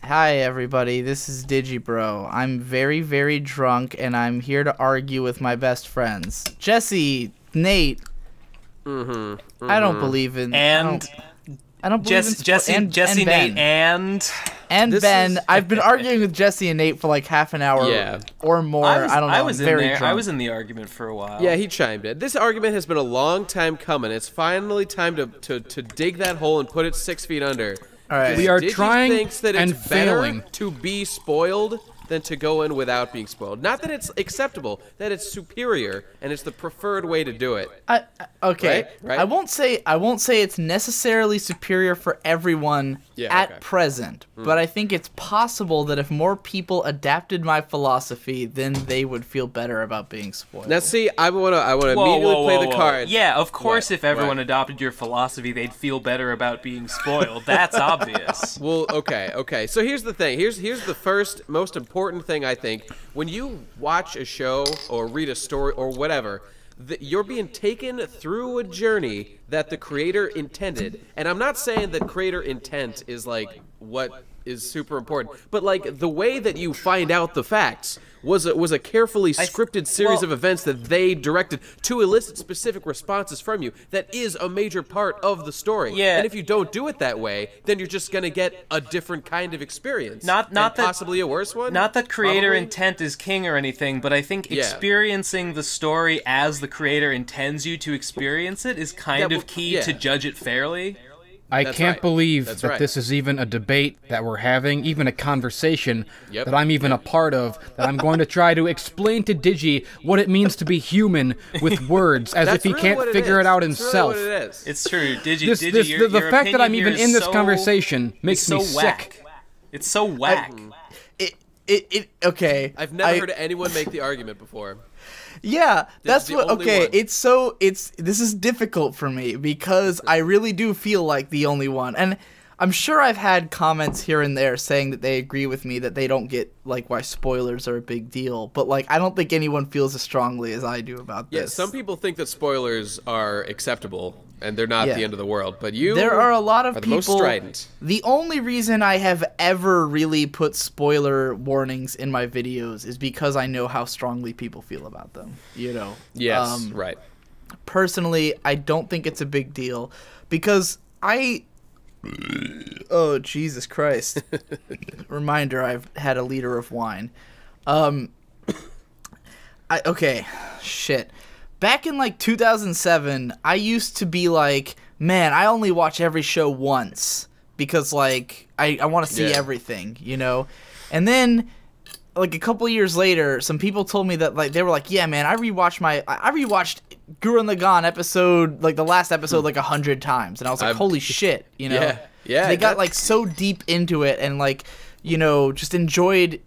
Hi everybody, this is Digi Bro. I'm very, very drunk and I'm here to argue with my best friends. Jesse, Nate. I don't believe in I don't believe in Jesse, Ben. Nate, and Ben. I've been arguing with Jesse and Nate for like half an hour or more. I don't know. I was very in there. drunk. I was in the argument for a while. Yeah, he chimed in. This argument has been a long time coming. It's finally time to dig that hole and put it 6 feet under. All right. We are Digi trying thinks that and it's better failing. to be spoiled than to go in without being spoiled. Not that it's acceptable, that it's superior and it's the preferred way to do it. Okay. Right? I won't say it's necessarily superior for everyone at present, but I think it's possible that if more people adapted my philosophy, then they would feel better about being spoiled. Now, see, I want to immediately play the card. Yeah, of course, if everyone adopted your philosophy, they'd feel better about being spoiled. That's obvious. Well, okay. So here's the thing. Here's the first most important thing, I think. When you watch a show or read a story or whatever, you're being taken through a journey that the creator intended. And I'm not saying that creator intent is like what is super important, but like the way that you find out the facts was a carefully scripted series of events that they directed to elicit specific responses from you. That is a major part of the story. Yeah. And if you don't do it that way, then you're just gonna get a different kind of experience. Not that possibly a worse one. Not that creator intent is king or anything, but I think experiencing the story as the creator intends you to experience it is kind of key to judge it fairly. I can't believe that this is even a debate that we're having, even a conversation that I'm even a part of, that I'm going to try to explain to Digi what it means to be human with words, as if he can't figure it out himself. Really what it is. It's true. Digi, the fact that I'm even in this conversation makes me sick. It's so whack. Okay. I've never heard anyone make the argument before. Yeah, that's what. Okay, one. This is difficult for me because I really do feel like the only one, and I'm sure I've had comments here and there saying that they agree with me that they don't get like why spoilers are a big deal, but like I don't think anyone feels as strongly as I do about this. Yeah, some people think that spoilers are acceptable and they're not the end of the world, but there are a lot of people. Most strident. The only reason I have ever really put spoiler warnings in my videos is because I know how strongly people feel about them. You know. Yes. Right. Personally, I don't think it's a big deal because oh, Jesus Christ. Reminder, I've had a liter of wine. Okay, shit. Back in, like, 2007, I used to be like, man, I only watch every show once because, like, I want to see everything, you know? And then, like, a couple years later, some people told me that, like, they were like, yeah, man, I rewatched Gurren Lagann episode, like, the last episode, like, 100 times. And I was like, holy shit, you know? Yeah. They got, like, so deep into it and, like, you know, just enjoyed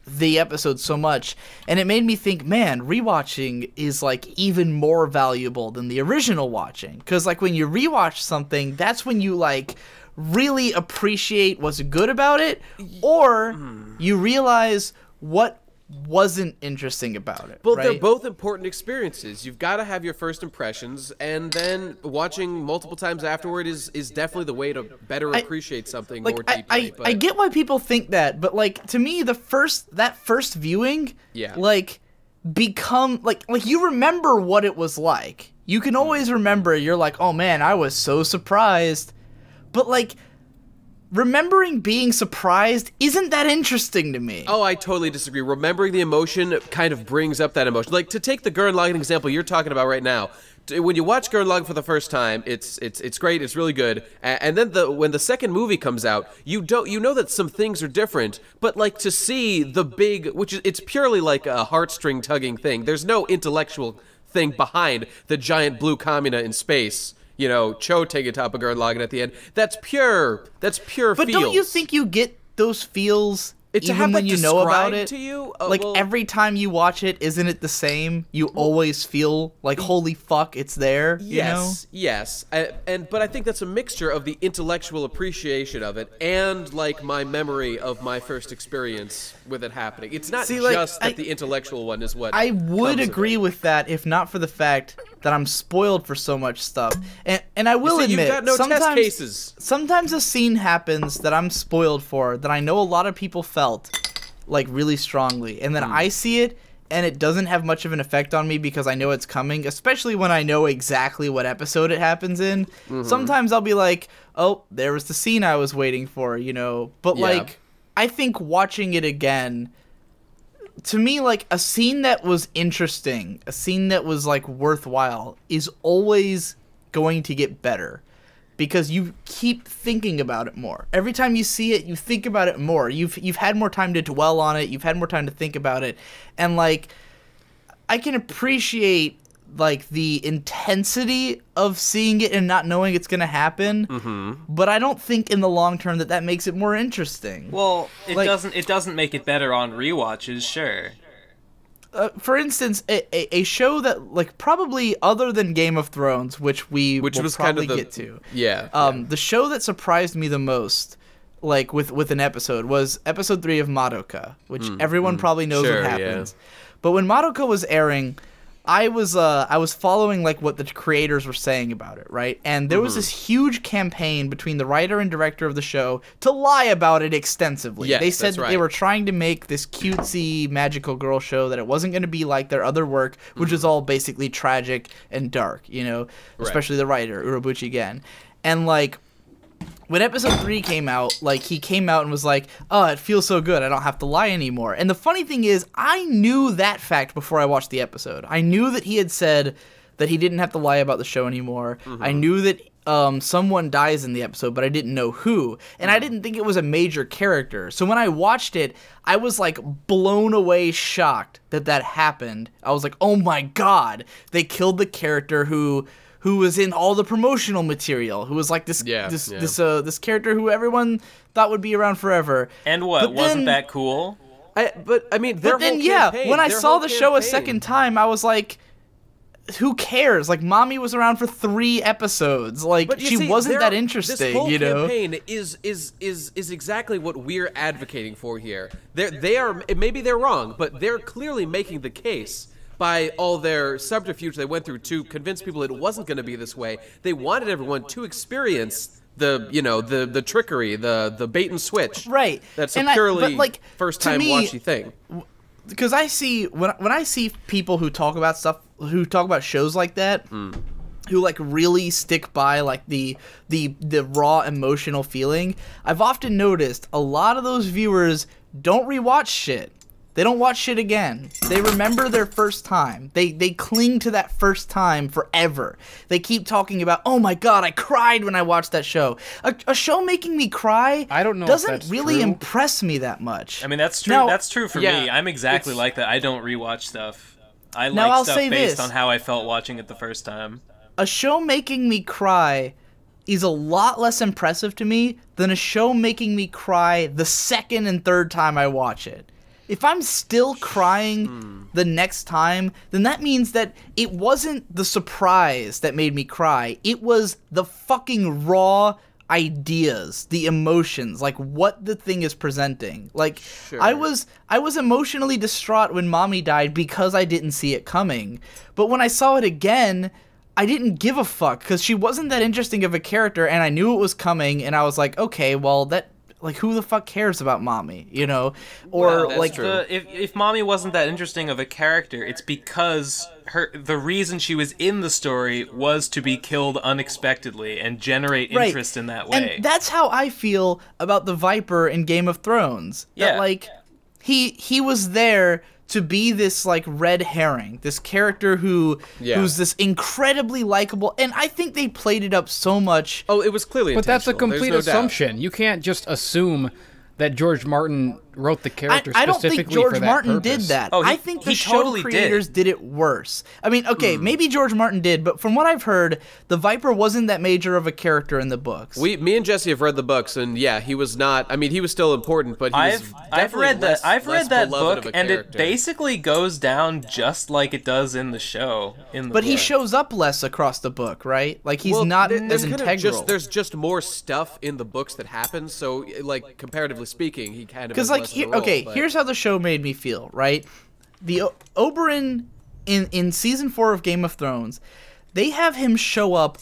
the episode so much. And it made me think, man, rewatching is, like, even more valuable than the original watching. Because, like, when you rewatch something, that's when you, like, really appreciate what's good about it, or you realize what wasn't interesting about it. Well, right? they're both important experiences. You've got to have your first impressions, and then watching multiple times afterward is definitely the way to better appreciate something more deeply. I get why people think that, but like to me, that first viewing, like you remember what it was like. You can always remember. You're like, oh man, I was so surprised, but like, remembering being surprised isn't that interesting to me. Oh, I totally disagree. Remembering the emotion kind of brings up that emotion. Like, to take the Gurren Lagann example you're talking about right now, when you watch Gurren Lagann for the first time, it's great, it's really good, and then when the second movie comes out, you know that some things are different, but like to see the big, it's purely like a heartstring tugging thing. There's no intellectual thing behind the giant blue Kamina in space. You know, Cho taking top of Gurren Lagann at the end. That's pure feels. But don't you think you get those feels even when you know about it? To you? Like, every time you watch it, isn't it the same? You always feel like, holy fuck, it's there, you know? Yes. But I think that's a mixture of the intellectual appreciation of it and, like, my memory of my first experience with it happening. It's not just that the intellectual one is what I would agree with that if not for the fact that I'm spoiled for so much stuff. And I will admit, you've got no test cases. Sometimes a scene happens that I'm spoiled for that I know a lot of people felt like really strongly, and then I see it and it doesn't have much of an effect on me because I know it's coming, especially when I know exactly what episode it happens in. Sometimes I'll be like, oh, there was the scene I was waiting for, you know. But like, I think watching it again, to me, like, a scene that was interesting, a scene that was like worthwhile is always going to get better. Because you keep thinking about it more. Every time you see it, you think about it more. You've had more time to dwell on it. You've had more time to think about it. And, like, I can appreciate, like, the intensity of seeing it and not knowing it's going to happen. But I don't think in the long term that makes it more interesting. Well, it doesn't make it better on rewatches, sure. For instance, a show that, like, probably other than Game of Thrones, which will was probably kind of get to. The show that surprised me the most, like, with an episode, was episode 3 of Madoka, which everyone probably knows what happens. But when Madoka was airing, I was following, like, what the creators were saying about it, right? And there was this huge campaign between the writer and director of the show to lie about it extensively. Yes, they said that's right. they were trying to make this cutesy magical girl show, that it wasn't going to be like their other work, which is all basically tragic and dark, you know, especially the writer, Urobuchi Gen. And, like, when episode 3 came out, like, he came out and was like, oh, it feels so good, I don't have to lie anymore. And the funny thing is, I knew that fact before I watched the episode. I knew that he had said that he didn't have to lie about the show anymore. I knew that someone dies in the episode, but I didn't know who. And I didn't think it was a major character. So when I watched it, I was, like, blown away shocked that happened. I was like, oh my god, they killed the character who was in all the promotional material, who was like this character who everyone thought would be around forever. And what, wasn't that cool? But I mean, their whole campaign, when I saw the show a second time, I was like, who cares? Like, Mommy was around for 3 episodes. Like, she wasn't that interesting, this whole you know? campaign is exactly what we're advocating for here. They are, maybe they're wrong, but they're clearly making the case by all their subterfuge they went through to convince people it wasn't going to be this way. They wanted everyone to experience the trickery, the bait and switch. Right. That's a purely like, first time watchy thing. Because I see when I see people who talk about shows like that, who like really stick by like the raw emotional feeling, I've often noticed a lot of those viewers don't rewatch shit. They don't watch shit again. They remember their first time. They cling to that first time forever. They keep talking about, oh my god, I cried when I watched that show. A show making me cry I don't know doesn't really impress me that much. I mean, that's true. That's true for me. I'm exactly like that. I don't rewatch stuff. I like stuff based on how I felt watching it the first time. A show making me cry is a lot less impressive to me than a show making me cry the second and third time I watch it. If I'm still crying the next time, then that means that it wasn't the surprise that made me cry. It was the fucking raw ideas, the emotions, like what the thing is presenting. Like, I was emotionally distraught when Mommy died because I didn't see it coming. But when I saw it again, I didn't give a fuck because she wasn't that interesting of a character, and I knew it was coming, and I was like, okay, well, like, who the fuck cares about Mommy, you know? Or, well, like... if Mommy wasn't that interesting of a character, it's because the reason she was in the story was to be killed unexpectedly and generate interest in that way. And that's how I feel about the Viper in Game of Thrones. That, like, he was there to be this, like, red herring, this character who's this incredibly likable, and I think they played it up so much. Oh, it was clearly But that's a intentional. complete assumption. You can't just assume that George Martin wrote the character I don't specifically think George for that Martin purpose. did that. Oh, I think the show totally creators did it worse. I mean, okay, maybe George Martin did, but from what I've heard, the Viper wasn't that major of a character in the books. Me and Jesse have read the books, and yeah, he was not. I mean, he was still important, but I've read that book, and character. it basically goes down just like it does in the show. But he shows up less across the book, right? Like, he's not as integral. There's just more stuff in the books that happens, so, like, comparatively speaking, he kind of because, like, here's how the show made me feel, right? The Oberyn in season 4 of Game of Thrones, they have him show up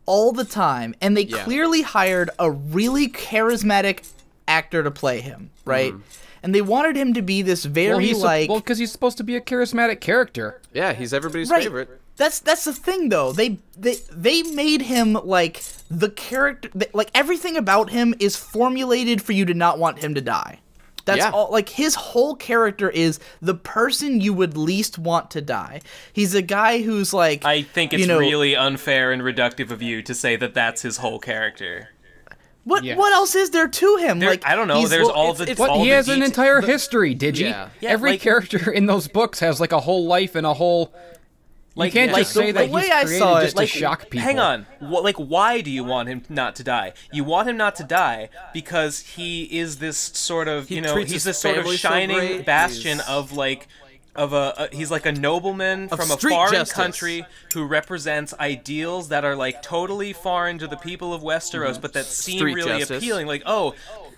all the time, and they clearly hired a really charismatic actor to play him, right? And they wanted him to be this very because he's supposed to be a charismatic character. Yeah, he's everybody's favorite. That's the thing, though. They made him like the character. Like everything about him is formulated for you to not want him to die. That's all. Like his whole character is the person you would least want to die. He's a guy who's like. I think it's really unfair and reductive of you to say that that's his whole character. What else is there to him? Like I don't know. There's he has an entire history, Digi. Yeah. Every character in those books has like a whole life and a whole. You can't just say that he's created just to shock people. Hang on. Why do you want him not to die? You want him not to die because he is this sort of, he's this sort of shining bastion of he's like a nobleman from a foreign country who represents ideals that are like totally foreign to the people of Westeros, but that seem really appealing. Like,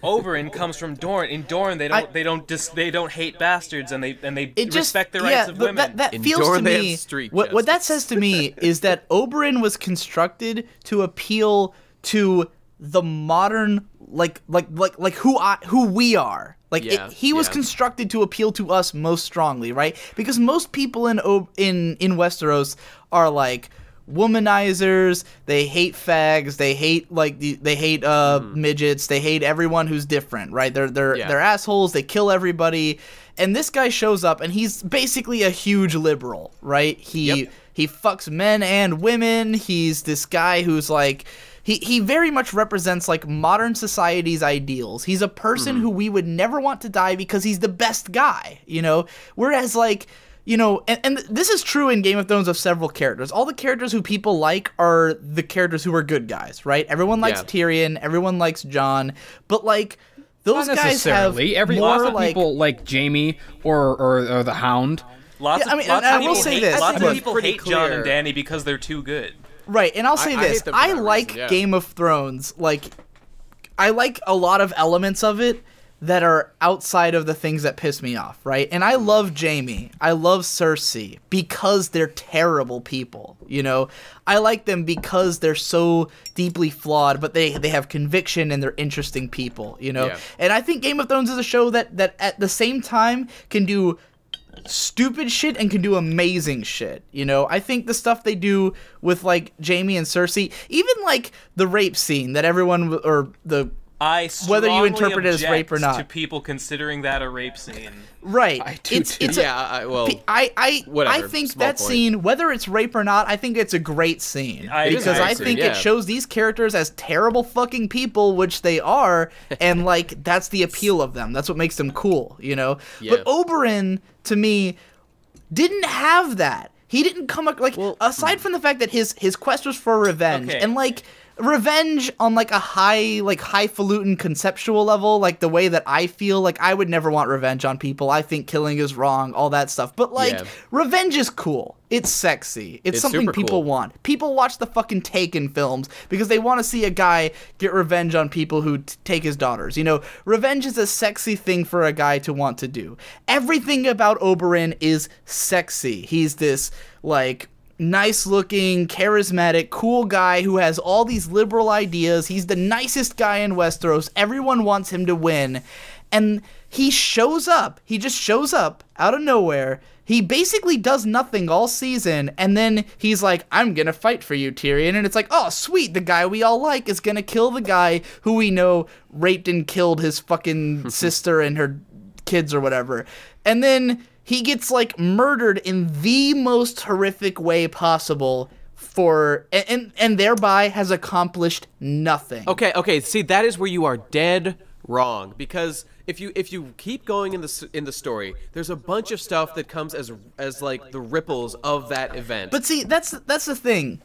Oberyn comes from Dorne. In Dorne, they don't hate bastards, and they respect the rights of women. That feels to me. What that says to me is that Oberyn was constructed to appeal to the modern, who we are. He was constructed to appeal to us most strongly, right? Because most people in Westeros are like womanizers. They hate fags. They hate midgets. They hate everyone who's different, right? They're assholes. They kill everybody. And this guy shows up, and he's basically a huge liberal, right? He fucks men and women. He's this guy who's like. He very much represents like modern society's ideals. He's a person who we would never want to die because he's the best guy, Whereas and this is true in Game of Thrones of several characters. All the characters who people like are the characters who are good guys, right? Everyone likes Tyrion, everyone likes Jon, but like those guys have lots of people like Jaime or the Hound. Lots of people hate Jon and Dany because they're too good. Right, and I'll say this. I like Game of Thrones. Like, I like a lot of elements of it that are outside of the things that piss me off, right? And I love Jaime. I love Cersei because they're terrible people, I like them because they're so deeply flawed, but they have conviction and they're interesting people, Yeah. And I think Game of Thrones is a show that at the same time can do stupid shit and can do amazing shit, I think the stuff they do with like Jaime and Cersei, even like the rape scene that everyone whether you interpret it as rape or not, to people considering that a rape scene, right? I think that scene, whether it's rape or not, I think it's a great scene because I think it shows these characters as terrible fucking people, which they are, and like that's the appeal of them. That's what makes them cool, But Oberyn, to me, didn't have that. He didn't come up aside from the fact that his quest was for revenge and like. Revenge on like a highfalutin conceptual level, like the way that I feel, like I would never want revenge on people. I think killing is wrong, all that stuff. But revenge is cool. It's sexy. It's something people want. People watch the fucking Taken films because they want to see a guy get revenge on people who take his daughters. Revenge is a sexy thing for a guy to want to do. Everything about Oberyn is sexy. He's this like nice-looking, charismatic, cool guy who has all these liberal ideas. He's the nicest guy in Westeros. Everyone wants him to win. And he shows up. He just shows up out of nowhere. He basically does nothing all season, and then he's like, I'm gonna fight for you, Tyrion. And it's like, oh, sweet, the guy we all like is gonna kill the guy who we know raped and killed his fucking sister and her kids or whatever. And then he gets like murdered in the most horrific way possible and thereby has accomplished nothing. Okay. See, that is where you are dead wrong, because if you keep going in the story, there's a bunch of stuff that comes as like the ripples of that event. But see, that's the thing.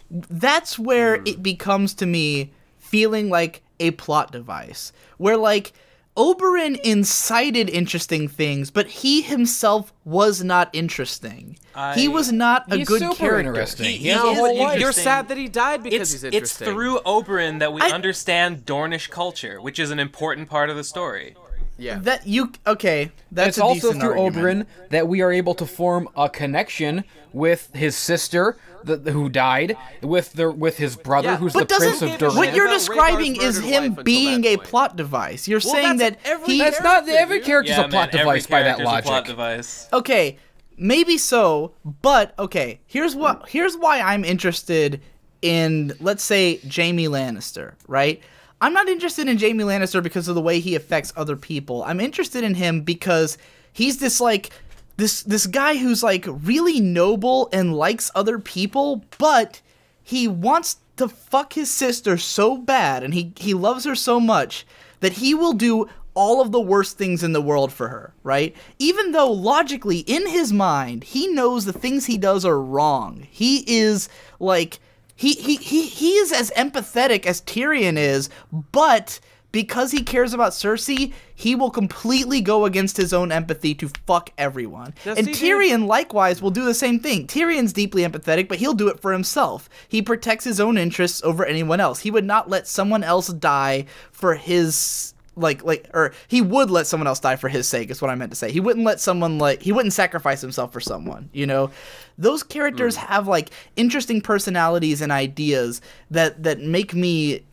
That's where it becomes to me feeling like a plot device, where like Oberyn incited interesting things, but he himself was not interesting. He was not a good character. Interesting. You're sad that he died because he's interesting. It's through Oberyn that we understand Dornish culture, which is an important part of the story. Yeah. That's it's a also decent through argument. Oberyn that we are able to form a connection with his sister, who died, with his brother, who's the Prince of Durham. What you're describing is him being a plot device. You're saying that that's not every character's a plot device by that logic. Plot device. Okay, maybe so, but okay. Here's why I'm interested in, let's say, Jaime Lannister, right? I'm not interested in Jaime Lannister because of the way he affects other people. I'm interested in him because he's this like this guy who's like really noble and likes other people, but he wants to fuck his sister so bad, and he loves her so much that he will do all of the worst things in the world for her, right? Even though logically in his mind he knows the things he does are wrong. He is like he is as empathetic as Tyrion is, but because he cares about Cersei, he will completely go against his own empathy to fuck everyone. And Tyrion, likewise, will do the same thing. Tyrion's deeply empathetic, but he'll do it for himself. He protects his own interests over anyone else. He would not let someone else die for his... or he would let someone else die for his sake, is what I meant to say. He wouldn't let someone, he wouldn't sacrifice himself for someone, you know? Those characters have, interesting personalities and ideas that make me,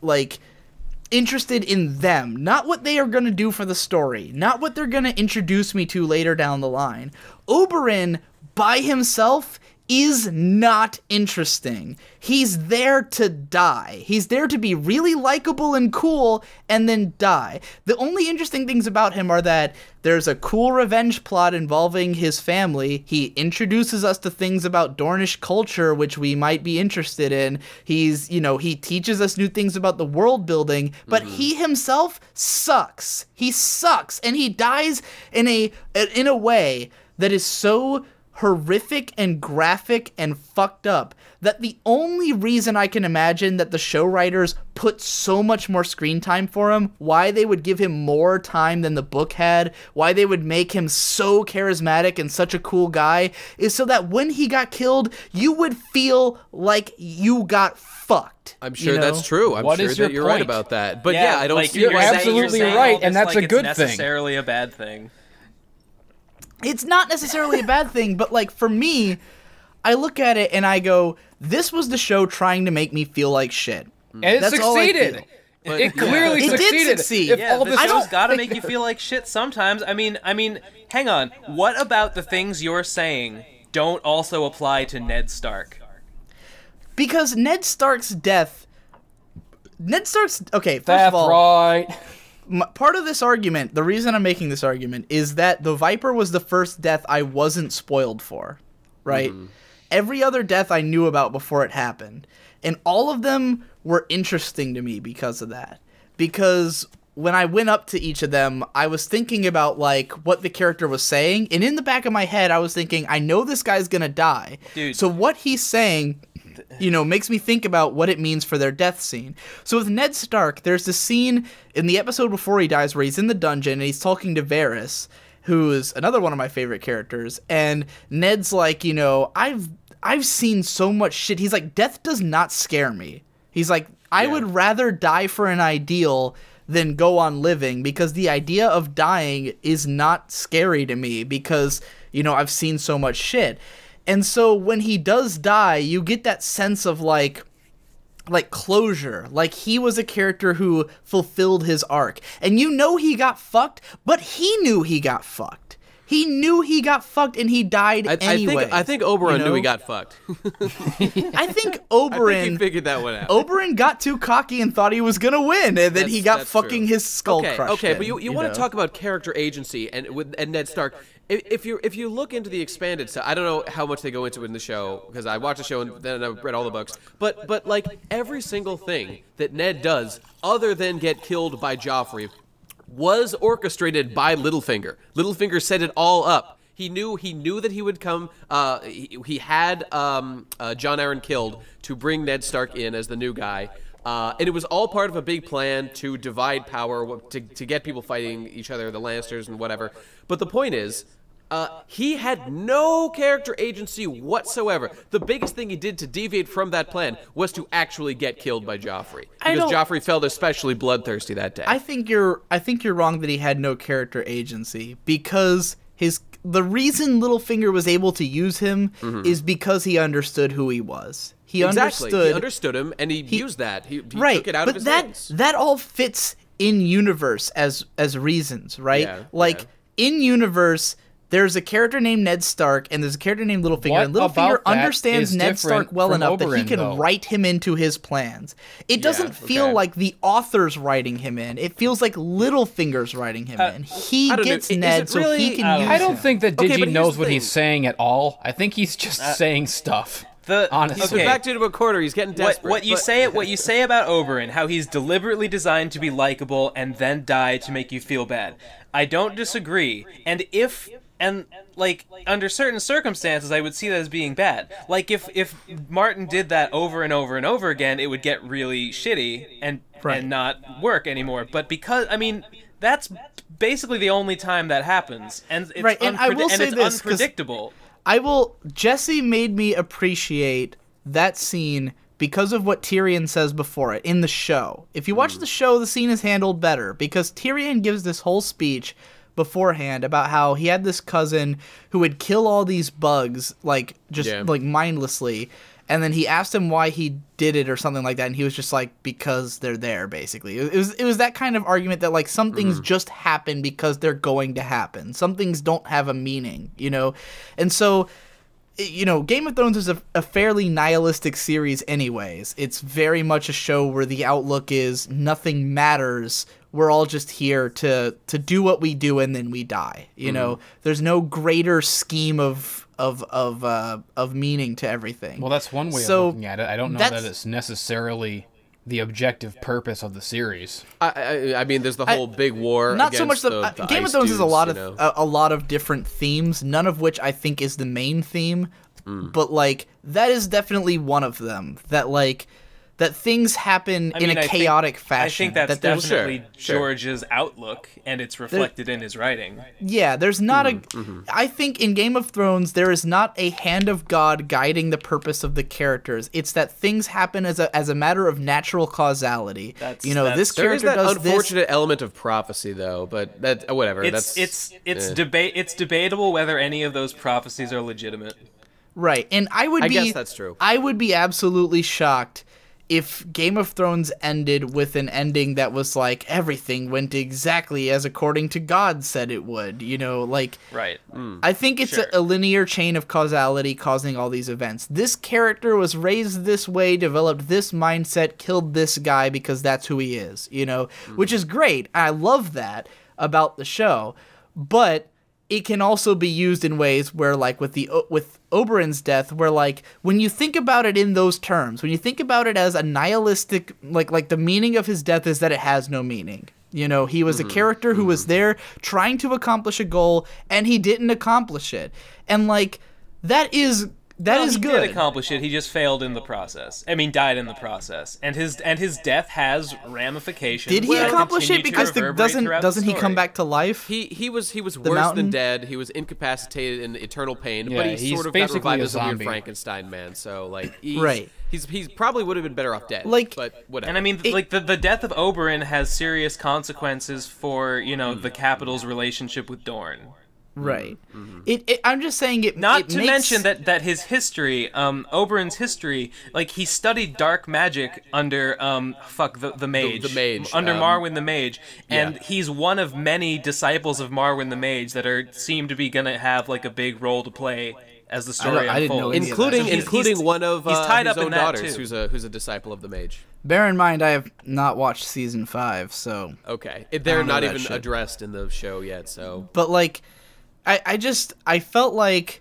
interested in them. Not what they are going to do for the story. Not what they're going to introduce me to later down the line. Oberyn, by himself, is not interesting. He's there to die. He's there to be really likable and cool and then die. The only interesting things about him are that there's a cool revenge plot involving his family. He introduces us to things about Dornish culture which we might be interested in. He teaches us new things about the world building, but he himself sucks. He sucks, and he dies in a way that is so horrific and graphic and fucked up that the only reason I can imagine that the show writers put so much more screen time for him, why they would give him more time than the book had, why they would make him so charismatic and such a cool guy, is so that when he got killed, you would feel like you got fucked. I'm sure that's true. I'm sure that you're right about that. But yeah, I don't see you're absolutely right, and that's a good thing. It's necessarily a bad thing. It's not necessarily a bad thing, but for me, I look at it and I go, this was the show trying to make me feel like shit. And it succeeded. It clearly succeeded. It did succeed. The show's gotta make you feel like shit sometimes. I mean, hang on. What about the things you're saying don't also apply to Ned Stark? Because Ned Stark's death... Okay, first of all... right. Part of this argument, the reason I'm making this argument, is that the Viper was the first death I wasn't spoiled for, right? Every other death I knew about before it happened, and all of them were interesting to me because of that. Because when I went up to each of them, I was thinking about, what the character was saying, and in the back of my head, I was thinking, I know this guy's gonna die. Dude. So what he's saying... makes me think about what it means for their death scene. So with Ned Stark, there's this scene in the episode before he dies where he's in the dungeon and he's talking to Varys, who is another one of my favorite characters, and Ned's like, I've seen so much shit. He's like, death does not scare me. He's like, I would rather die for an ideal than go on living, because the idea of dying is not scary to me because, I've seen so much shit. And so when he does die, you get that sense of closure. Like he was a character who fulfilled his arc. And he got fucked, but he knew he got fucked. He knew he got fucked and he died anyway. I think Oberyn knew he got fucked. I think Oberyn... he figured that one out. Oberyn got too cocky and thought he was going to win, and then he got fucking his skull crushed. Okay, but you want to talk about character agency and Ned Stark. If you look into the expanded stuff, I don't know how much they go into it in the show, because I watched the show and then I read all the books, but every single thing that Ned does, other than get killed by Joffrey, was orchestrated by Littlefinger. Littlefinger set it all up. He knew that he would come. He had Jon Arryn killed to bring Ned Stark in as the new guy. And it was all part of a big plan to divide power, to get people fighting each other, the Lannisters and whatever. But the point is, He had no character agency whatsoever. The biggest thing he did to deviate from that plan was to actually get killed by Joffrey, because Joffrey felt especially bloodthirsty that day. I think you're wrong that he had no character agency, because the reason Littlefinger was able to use him is because he understood who he was. He understood him, and he used that. He took it out of his hands. That all fits in universe as reasons, right? Yeah, in universe, there's a character named Ned Stark, and there's a character named Littlefinger, and Littlefinger understands Ned Stark well enough that he can write him into his plans. It doesn't feel like the author's writing him in. It feels like Littlefinger's writing him in. He gets Ned so he can use him. I don't think that Digi knows what he's saying at all. I think he's just saying stuff. Honestly. He's been backed into a corner. He's getting desperate. What you say about Oberyn, how he's deliberately designed to be likable and then die to make you feel bad. I don't disagree. And like, under certain circumstances, I would see that as being bad. Like, if Martin did that over and over and over again, it would get really shitty and not work anymore. But because, I mean, that's basically the only time that happens. And it's, unpredictable. Jesse made me appreciate that scene because of what Tyrion says before it in the show. If you watch the show, the scene is handled better, because Tyrion gives this whole speech beforehand about how he had this cousin who would kill all these bugs like mindlessly, and then he asked him why he did it or something like that, and he was just like, because they're there, basically. It was that kind of argument that like some things just happen because they're going to happen. Some things don't have a meaning, you know? And so, you know, Game of Thrones is a fairly nihilistic series anyways. It's very much a show where the outlook is nothing matters. We're all just here to do what we do, and then we die. You know, there's no greater scheme of meaning to everything. Well, that's one way of looking at it. I don't know that it's necessarily the objective purpose of the series. I mean, there's the whole big war. Not so much the Game of Thrones is a lot of different themes, none of which I think is the main theme. But like that is definitely one of them. That things happen in a chaotic fashion. I think that's definitely George's outlook, and it's reflected in his writing. Yeah, there's not I think in Game of Thrones, there is not a hand of God guiding the purpose of the characters. It's that things happen as a matter of natural causality. This character does this. Unfortunate element of prophecy, though, but that whatever. It's debatable whether any of those prophecies are legitimate. Right, and I guess that's true. I would be absolutely shocked if Game of Thrones ended with an ending that was like everything went exactly as according to God said it would, you know, like right. I think it's a linear chain of causality causing all these events. This character was raised this way, developed this mindset, killed this guy because that's who he is, you know, which is great. I love that about the show, but it can also be used in ways where, like with Oberyn's death, where like when you think about it in those terms, when you think about it as a nihilistic, like the meaning of his death is that it has no meaning. You know, he was a character who was there trying to accomplish a goal, and he didn't accomplish it, and like that is good. He did accomplish it. He just failed in the process. I mean, died in the process, and his death has ramifications. Did he accomplish it? Because doesn't he come back to life? He was worse than dead. He was incapacitated in eternal pain, but he sort of got revived as a weird Frankenstein man. So like, he's probably would have been better off dead. Like, but whatever. And I mean, like the death of Oberyn has serious consequences for the capital's relationship with Dorne. Right. I'm just saying it. Not to mention that his history, Oberyn's history, like he studied dark magic under the mage, the mage under Marwyn the Mage, and he's one of many disciples of Marwyn the Mage that seem to be gonna have like a big role to play as the story unfolds, including one of he's tied his up own in daughters, too. who's a disciple of the mage. Bear in mind, I have not watched season 5, so okay, they're not even addressed in the show yet. So, but like. I felt like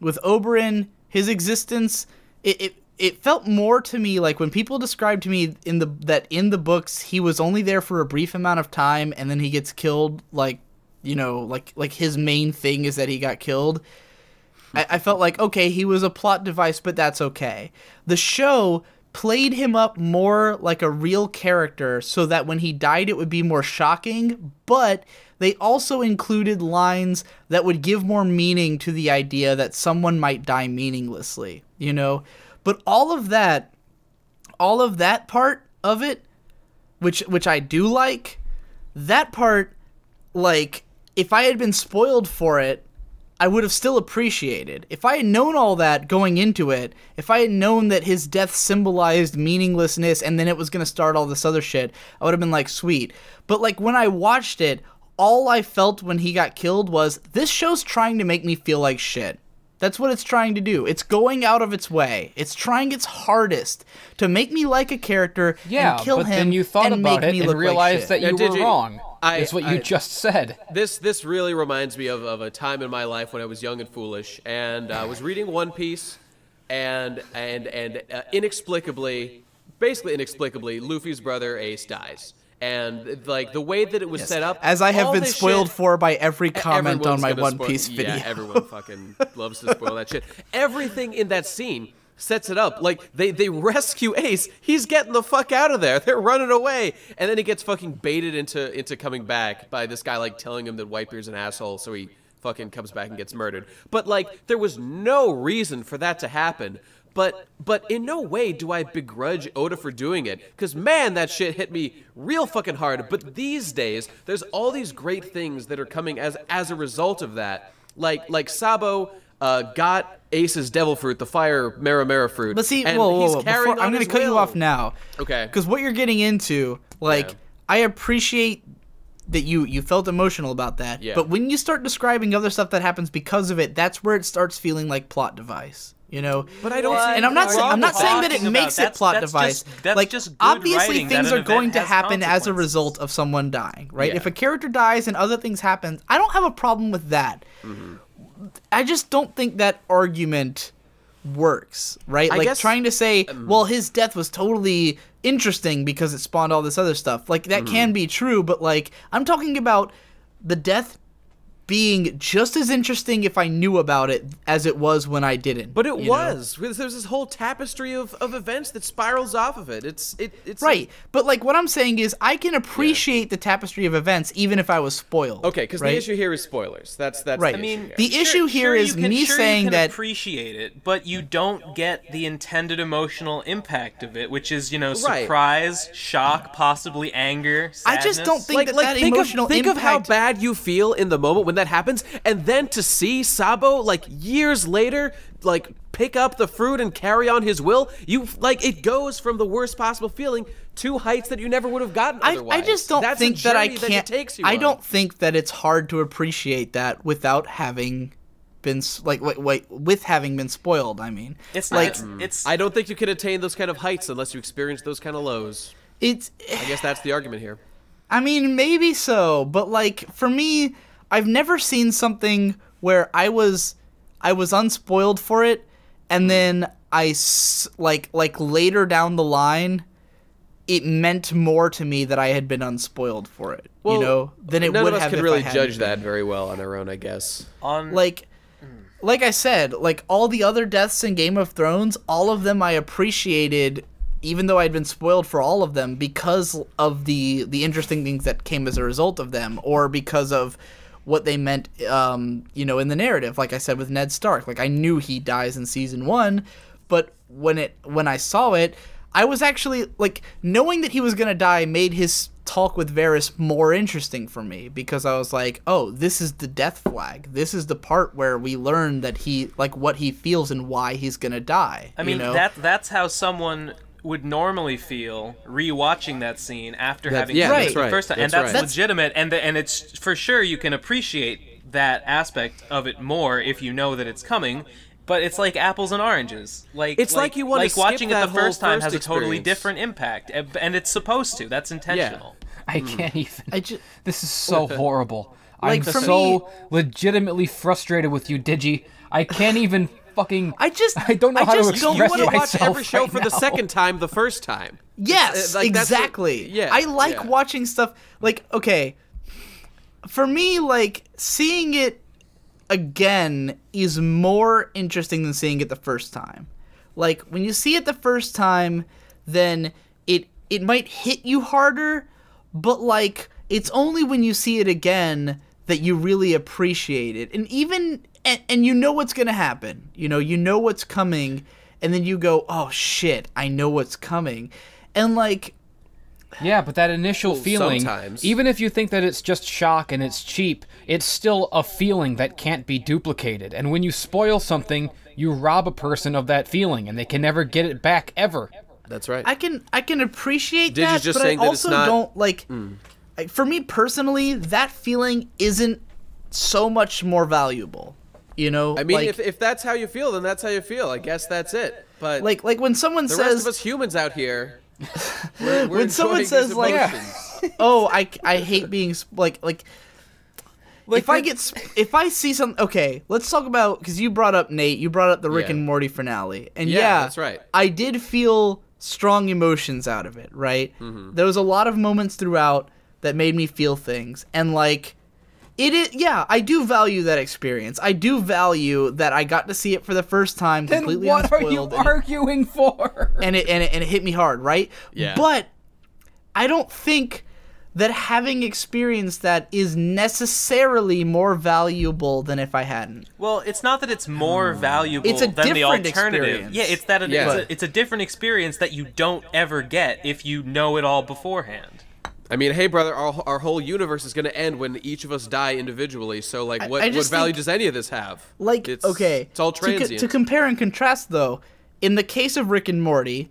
with Oberyn, his existence, it felt more to me like when people described to me in the books he was only there for a brief amount of time and then he gets killed, like, you know, like his main thing is that he got killed. I felt like, okay, he was a plot device, but that's okay. The show played him up more like a real character so that when he died it would be more shocking, but they also included lines that would give more meaning to the idea that someone might die meaninglessly, you know? But all of that part of it, which I do like, that part, like, if I had been spoiled for it, I would have still appreciated. If I had known all that going into it, if I had known that his death symbolized meaninglessness and then it was going to start all this other shit, I would have been like, sweet. But like when I watched it, all I felt when he got killed was, this show's trying to make me feel like shit. That's what it's trying to do. It's going out of its way. It's trying its hardest to make me like a character and kill him. Yeah, but then you thought about it and realized that you were wrong. That's what you just said. This really reminds me of a time in my life when I was young and foolish, and I was reading One Piece, and inexplicably, Luffy's brother Ace dies. And like the way that it was set up, as I have been spoiled for by every comment on my One Piece video. Yeah, everyone fucking loves to spoil that shit. Everything in that scene sets it up. Like, they rescue Ace. He's getting the fuck out of there. They're running away. And then he gets fucking baited into coming back by this guy, like, telling him that Whitebeard's an asshole, so he fucking comes back and gets murdered. But, like, there was no reason for that to happen. But in no way do I begrudge Oda for doing it. Because, man, that shit hit me real fucking hard. But these days, there's all these great things that are coming as a result of that. Like Sabo got Ace's devil fruit, the fire Mara fruit. But see, whoa, I'm going to cut you off now. Okay. Because what you're getting into, like, I appreciate that you felt emotional about that. Yeah. But when you start describing other stuff that happens because of it, that's where it starts feeling like plot device. You know, but I don't. And I'm not saying that it makes it plot device. Like, just obviously things are going to happen as a consequences. result of someone dying, right? Yeah. If a character dies and other things happen, I don't have a problem with that. Mm-hmm. I just don't think that argument works, right? I Like guess, trying to say, well, his death was totally interesting because it spawned all this other stuff. Like, that can be true, but like, I'm talking about the death being just as interesting if I knew about it as it was when I didn't. But it was. There's this whole tapestry of events that spirals off of it. It's right. But like what I'm saying is I can appreciate the tapestry of events even if I was spoiled. Okay, because the issue here is spoilers. That's right. The issue here. The issue here is me saying that appreciate it, but you don't get the intended emotional impact of it, which is, surprise, shock, possibly anger, sadness. I just don't think that emotional think impact... of how bad you feel in the moment when that happens, and then to see Sabo, like, years later, like, pick up the fruit and carry on his will, it goes from the worst possible feeling to heights that you never would have gotten otherwise. I just don't think that I can't... I don't on. think that it's hard to appreciate that without having been, with having been spoiled, I mean. It's like... It's... I don't think you can attain those kind of heights unless you experience those kind of lows. I guess that's the argument here. I mean, maybe so, but, like, for me... I've never seen something where I was unspoiled for it, and then later down the line, it meant more to me that I had been unspoiled for it. Well, than it would have. None of us could really judge that very well on our own, I guess. Like I said, like all the other deaths in Game of Thrones, all of them I appreciated, even though I'd been spoiled for all of them because of the interesting things that came as a result of them, or because of what they meant, in the narrative. Like I said with Ned Stark, like I knew he dies in season 1, but when I saw it, I was actually like knowing that he was gonna die made his talk with Varys more interesting for me because I was like, oh, this is the death flag. This is the part where we learn that he what he feels and why he's gonna die. I mean, that's how someone would normally feel rewatching that scene after having seen it the first time, and that's legitimate. And it's for sure you can appreciate that aspect of it more if you know that it's coming. But it's like apples and oranges. It's like you want to skip watching it that the first time has a experience. totally different impact, and it's supposed to. That's intentional. I can't even. This is so horrible. Like, I'm so legitimately frustrated with you, Digi. I can't even fucking. I don't know how to express you want to watch myself every show right for now. the second time the first time. Yes, exactly. I like watching stuff like, okay, for me, like seeing it again is more interesting than seeing it the first time. Like when you see it the first time, then it might hit you harder, but like it's only when you see it again that you really appreciate it. And even and you know what's going to happen. You know what's coming, and then you go, "Oh shit, I know what's coming." And like yeah, but that initial feeling, sometimes, even if you think that it's just shock and it's cheap, it's still a feeling that can't be duplicated. And when you spoil something, you rob a person of that feeling, and they can never get it back ever. That's right. I can appreciate Digi's that, just but saying I that also it's not, don't like. For me personally, that feeling isn't so much more valuable. You know, I mean, like, if that's how you feel, then that's how you feel. I guess that's it. But like when someone the says, rest of us humans out here, we're when someone enjoying says these like, emotions. "Oh, I hate being like." If I see some, okay, let's talk about, because you brought up, Nate, you brought up the Rick and Morty finale, and that's right. I did feel strong emotions out of it, right? There was a lot of moments throughout that made me feel things, and like, I do value that experience. I do value that I got to see it for the first time, completely unspoiled. Then what are you arguing for? And it hit me hard, right? Yeah. But I don't think that having experienced that is necessarily more valuable than if I hadn't. Well, it's not that it's more valuable It's a than the different alternative. experience. Yeah, it's that it's a different experience that you don't ever get if you know it all beforehand. I mean, hey, brother, our whole universe is going to end when each of us die individually. So, like, what value does any of this have? Like, it's all transient. To compare and contrast, though, in the case of Rick and Morty,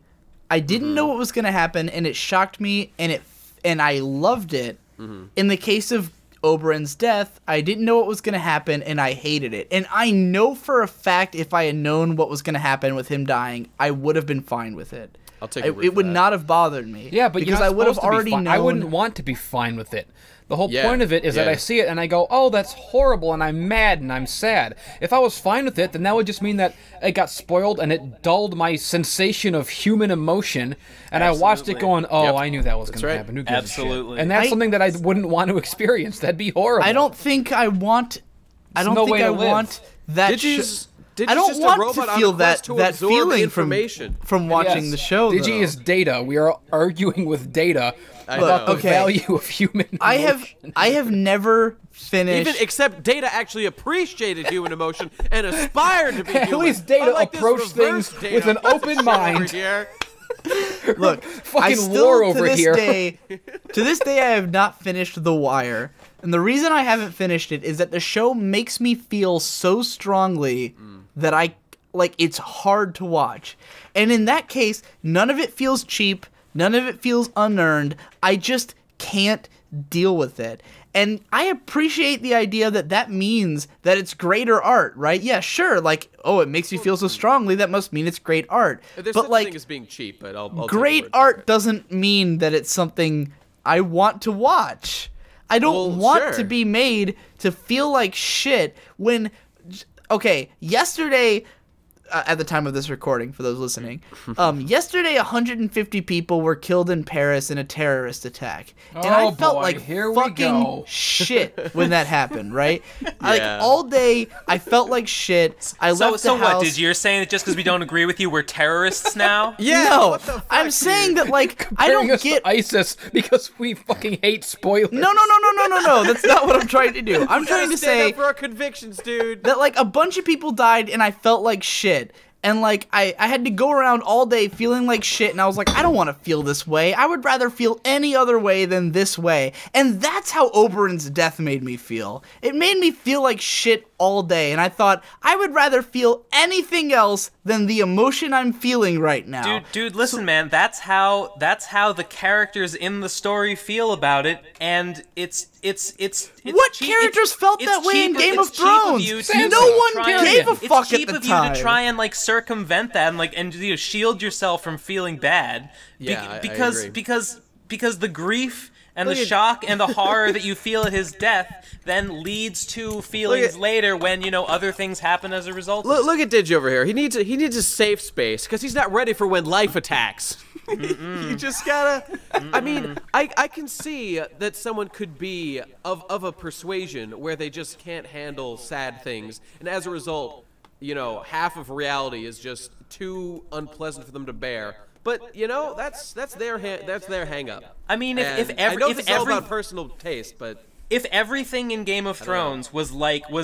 I didn't know what was going to happen, and it shocked me, and I loved it. In the case of Oberyn's death, I didn't know what was going to happen, and I hated it. And I know for a fact if I had known what was going to happen with him dying, I would have been fine with it. I'll take it. It would not have bothered me. Yeah, but because I would have already known. I wouldn't want to be fine with it. The whole point of it is that I see it and I go, "Oh, that's horrible," and I'm mad and I'm sad. If I was fine with it, then that would just mean that it got spoiled and it dulled my sensation of human emotion, and I watched it going, "Oh, I knew that was going to happen." Who gives a shit? And that's something that I wouldn't want to experience. That'd be horrible. I don't think I want. I don't think I want that. I don't want to feel that feeling from watching the show. Digi is data. We are arguing with data about the value of human emotion. I have never finished. Even except Data actually appreciated human emotion and aspired to be human. At least Data approached things with an open mind. Look, fucking war over here. To this day, I have not finished The Wire. And the reason I haven't finished it is that the show makes me feel so strongly that it's hard to watch. And in that case, none of it feels cheap, none of it feels unearned. I just can't deal with it. And I appreciate the idea that means that it's greater art, right? Yeah, sure, like, oh, it makes you feel so strongly, that must mean it's great art. There's but such like, a thing as being cheap, but I'll great art doesn't mean that it's something I want to watch. I don't want to be made to feel like shit when... Okay, yesterday, at the time of this recording, for those listening, yesterday 150 people were killed in Paris in a terrorist attack. And I felt like fucking shit when that happened, right? Like, all day, I felt like shit. I left the house. So what, Digi? You're saying that just because we don't agree with you, we're terrorists now? No, what the fuck, I'm saying that, like, I don't get... ISIS because we fucking hate spoilers. No. That's not what I'm trying to do. I'm trying to say... Stand up for our convictions, dude. That, like, a bunch of people died and I felt like shit. And, like, I had to go around all day feeling like shit, and I was like, I don't want to feel this way. I would rather feel any other way than this way. And that's how Oberyn's death made me feel. It made me feel like shit all day, and I thought, I would rather feel anything else than the emotion I'm feeling right now. Dude, listen, man, that's how the characters in the story feel about it, and it's what cheap, characters felt that way in Game of Thrones? No one gave a fuck at the time. It's cheap of you to try and like circumvent that and shield yourself from feeling bad. I agree. Because the grief and the shock and the horror that you feel at his death then leads to feelings later when other things happen as a result. Look at Digi over here. He needs a safe space because he's not ready for when life attacks. You just gotta. I mean, I can see that someone could be of a persuasion where they just can't handle sad things, and as a result, half of reality is just too unpleasant for them to bear. But you know, that's their hang up. I mean, I know it's all about personal taste, but if everything in Game of Thrones was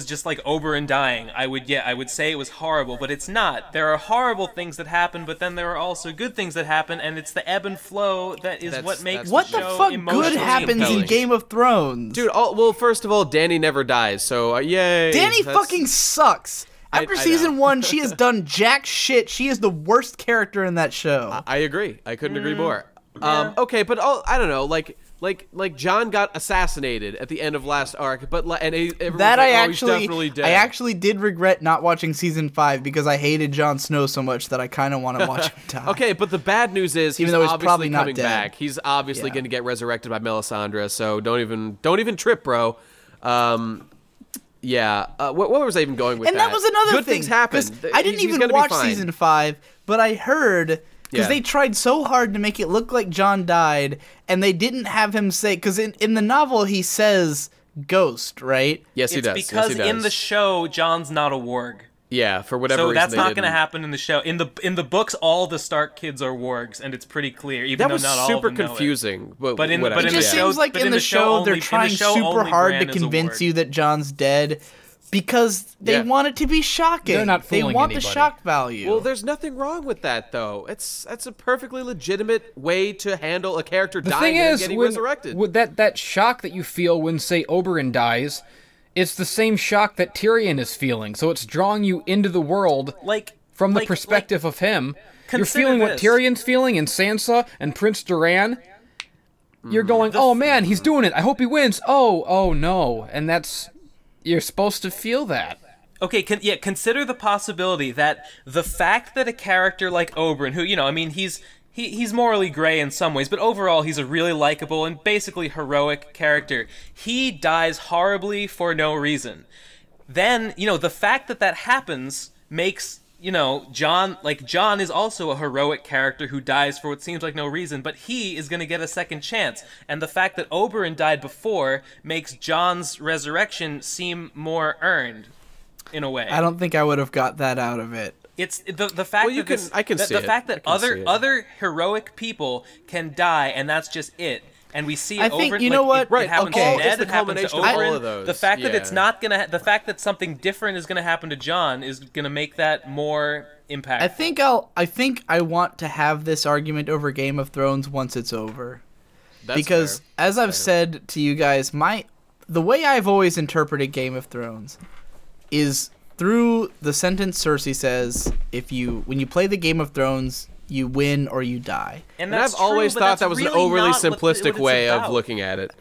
just like Oberyn dying, I would say it was horrible, but it's not. There are horrible things that happen, but then there are also good things that happen, and it's the ebb and flow that is what makes what the the show fuck emotionally good happens compelling. in Game of Thrones, dude. Well, first of all, Dany never dies, so yay. Dany fucking sucks. After season 1, she has done jack shit. She is the worst character in that show. I agree. I couldn't agree more. Yeah. Okay, but I don't know, like Jon got assassinated at the end of last arc, but he's definitely dead. I actually did regret not watching season 5 because I hated Jon Snow so much that I kind of want to watch him die. Okay, but the bad news is even though he's obviously probably not coming dead. back. He's obviously going to get resurrected by Melisandre, so don't even trip, bro. Yeah. What was I even going with? And that was another Good thing. things happen. I didn't even watch season 5, but I heard. Because they tried so hard to make it look like Jon died, and they didn't have him say... Because in the novel, he says ghost, right? Yes, he does. Because in the show, Jon's not a warg. Yeah, for whatever reason. So that's not going to happen in the show. In the books, all the Stark kids are wargs, and it's pretty clear, even though not all of them know it. That was super confusing. But in the show, seems like in the show, they're trying super hard to convince you that Jon's dead. Because they want it to be shocking. They're not fooling They want anybody. the shock value. Well, there's nothing wrong with that, though. That's a perfectly legitimate way to handle a character dying and getting resurrected. With that shock that you feel when, say, Oberyn dies, it's the same shock that Tyrion is feeling. So it's drawing you into the world from the perspective of him. You're feeling what Tyrion's feeling, and Sansa and Prince Doran. You're going, oh man, he's doing it. I hope he wins. Oh no. And that's... You're supposed to feel that. Okay, consider the possibility that the fact that a character like Oberyn, who, he's morally gray in some ways, but overall he's a really likable and basically heroic character. He dies horribly for no reason. Then, the fact that happens makes... Jon is also a heroic character who dies for what seems like no reason, but he is going to get a second chance. And the fact that Oberyn died before makes Jon's resurrection seem more earned, in a way. I don't think I would have got that out of it. It's the fact that other heroic people can die, and that's just it. And we see I think, you know what? It happens to Ned, it happens to all Oberyn. of those. The fact that it's not gonna, the fact that something different is gonna happen to Jon is gonna make that more impactful. I think I want to have this argument over Game of Thrones once it's over. Because as I've said to you guys, the way I've always interpreted Game of Thrones is through the sentence Cersei says, when you play the Game of Thrones, you win or you die. And I've always thought that was an overly simplistic way of looking at it.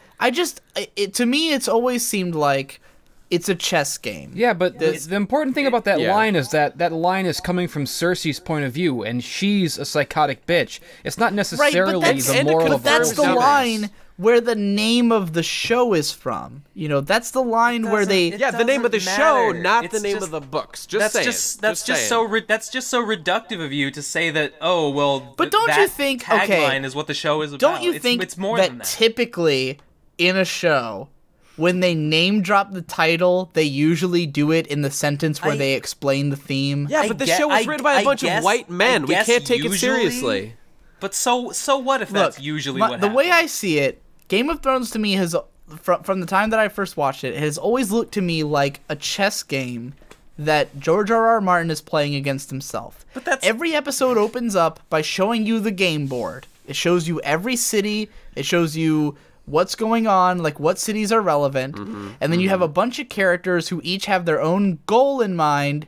To me, it's always seemed like it's a chess game. Yeah, but the important thing about that line is that line is coming from Cersei's point of view, and she's a psychotic bitch. It's not necessarily the moral of that's the line where the name of the show is from. That's the line where they... Yeah, the name of the show, not the name of the books. That's just so reductive of you to say that, but don't you think, tagline is what the show is about. Don't you think it's more than that? Typically, in a show, when they name drop the title, they usually do it in the sentence where they explain the theme? Yeah, but the show was written by a bunch of white men. We can't take it seriously. But so what if that's usually what happens? The way I see it, Game of Thrones to me has, from the time that I first watched it, has always looked to me like a chess game that George R.R. Martin is playing against himself. But every episode opens up by showing you the game board. It shows you every city. It shows you what's going on, like what cities are relevant. And then you have a bunch of characters who each have their own goal in mind,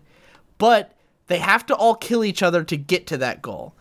but they have to all kill each other to get to that goal.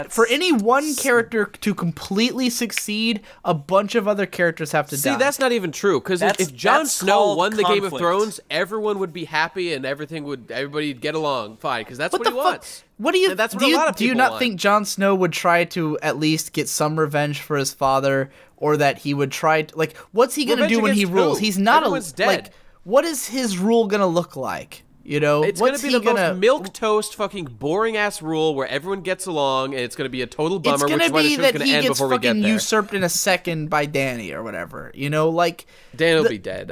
For any one character to completely sucide, a bunch of other characters have to die. See, that's not even true, because if Jon Snow won the Game of Thrones, everyone would be happy and everybody'd get along fine, because that's what he wants. What do you? Do you not think Jon Snow would try to at least get some revenge for his father, or that he would try to, what's he gonna do when he rules? He's not dead. What is his rule gonna look like? It's going to be the most milquetoast, fucking boring-ass rule where everyone gets along, and it's going to be a total bummer, which is why the show's going to end before we get there. It's going to be that he gets fucking usurped in a second by Dany or whatever. Dany will be dead.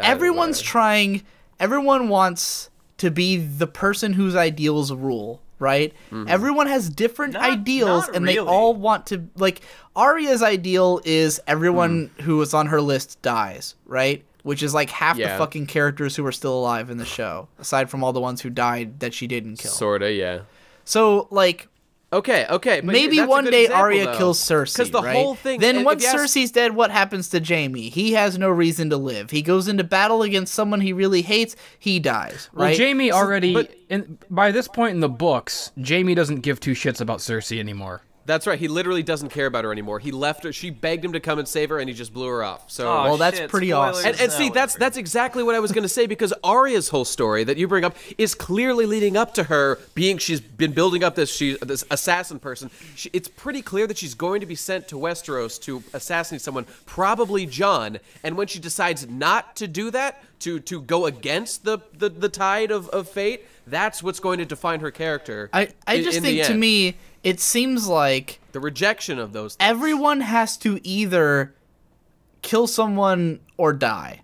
Everyone wants to be the person whose ideals rule. right? Everyone has different ideals, and they all want to, like, Arya's ideal is everyone who is on her list dies, right? Which is like half the fucking characters who are still alive in the show, aside from all the ones who died that she didn't kill. Sorta, yeah. So, like... Okay, but maybe one day example, Arya kills Cersei, because the whole thing. Then once Cersei's dead, what happens to Jaime? He has no reason to live. He goes into battle against someone he really hates. He dies. Right? Well, Jaime already. By this point in the books, Jaime doesn't give two shits about Cersei anymore. That's right. He literally doesn't care about her anymore. He left her. She begged him to come and save her, and he just blew her off. So, well, that's pretty awesome. And see, that's exactly what I was going to say, because Arya's whole story that you bring up is clearly leading up to her being. She's been building up this assassin person. It's pretty clear that she's going to be sent to Westeros to assassinate someone, probably Jon. And when she decides not to do that, to go against the tide of fate, that's what's going to define her character. I just think, to me, it seems like the rejection of those things. Everyone has to either kill someone or die,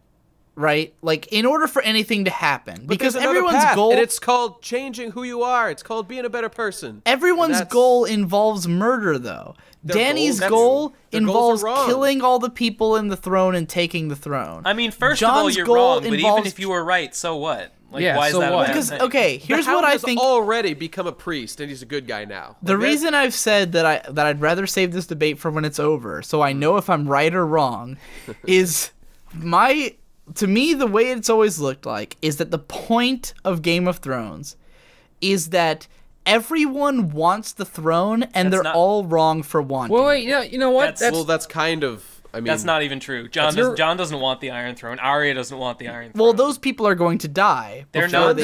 right? Like, in order for anything to happen. Because everyone's goal... And it's called changing who you are. It's called being a better person. Everyone's goal involves murder, though. Dany's goal involves killing all the people in the throne and taking the throne. I mean, first of all, you're wrong, but even if you were right, so what? Like, why is that a bad thing? Okay, here's what I think. He's already become a priest, and he's a good guy now. The reason I've said that I'd rather save this debate for when it's over, so I know if I'm right or wrong, is to me, the way it's always looked like is that the point of Game of Thrones is that everyone wants the throne, and they're all wrong for wanting. Well, wait, you know what? That's kind of... I mean, that's not even true. Jon doesn't want the Iron Throne. Arya doesn't want the Iron Throne. Well, those people are going to die. They're not.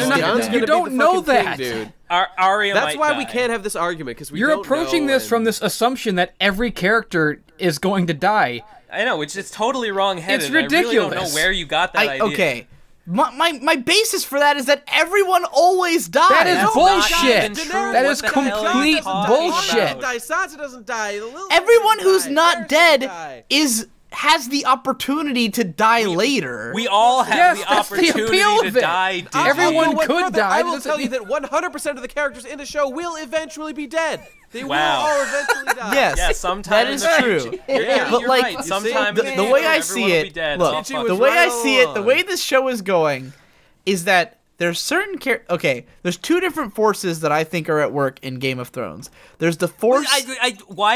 You don't know that, dude. Arya. That's why die. we can't have this argument, because you're approaching this from this assumption that every character is going to die. I know it's totally wrong-headed. It's ridiculous. I really don't know where you got that idea. Okay. My basis for that is that everyone always dies. That is bullshit. That is complete bullshit. Sansa doesn't die. Everyone who's not dead has the opportunity to die later. We all have the opportunity to die. Everyone could die. I will tell you that 100% of the characters in the show will eventually be dead. They will all eventually die. Yes, sometime that is true. But like, right. Sometime the way I see it, the way this show is going, is that there's certain there's two different forces that I think are at work in Game of Thrones. There's the force.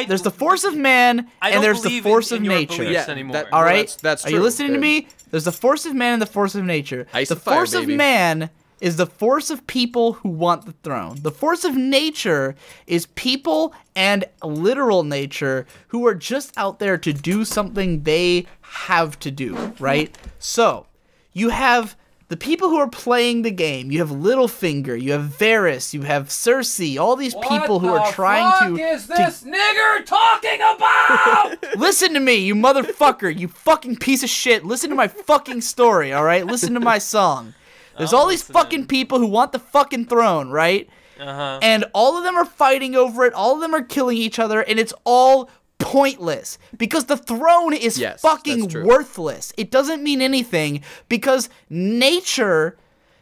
There's the force of man, and there's the force of nature. All right, that's true. Are you listening to me? There's the force of man and the force of nature. The force of man is the force of people who want the throne. The force of nature is people and literal nature who are just out there to do something they have to do, right? So, you have the people who are playing the game. You have Littlefinger, you have Varys, you have Cersei, all these people who are trying to... What is this nigger talking about? Listen to me, you motherfucker, you fucking piece of shit. Listen to my fucking story, alright? Listen to my song. There's all these fucking people who want the fucking throne, right? And all of them are fighting over it, all of them are killing each other, and it's all pointless. Because the throne is fucking worthless. It doesn't mean anything, because nature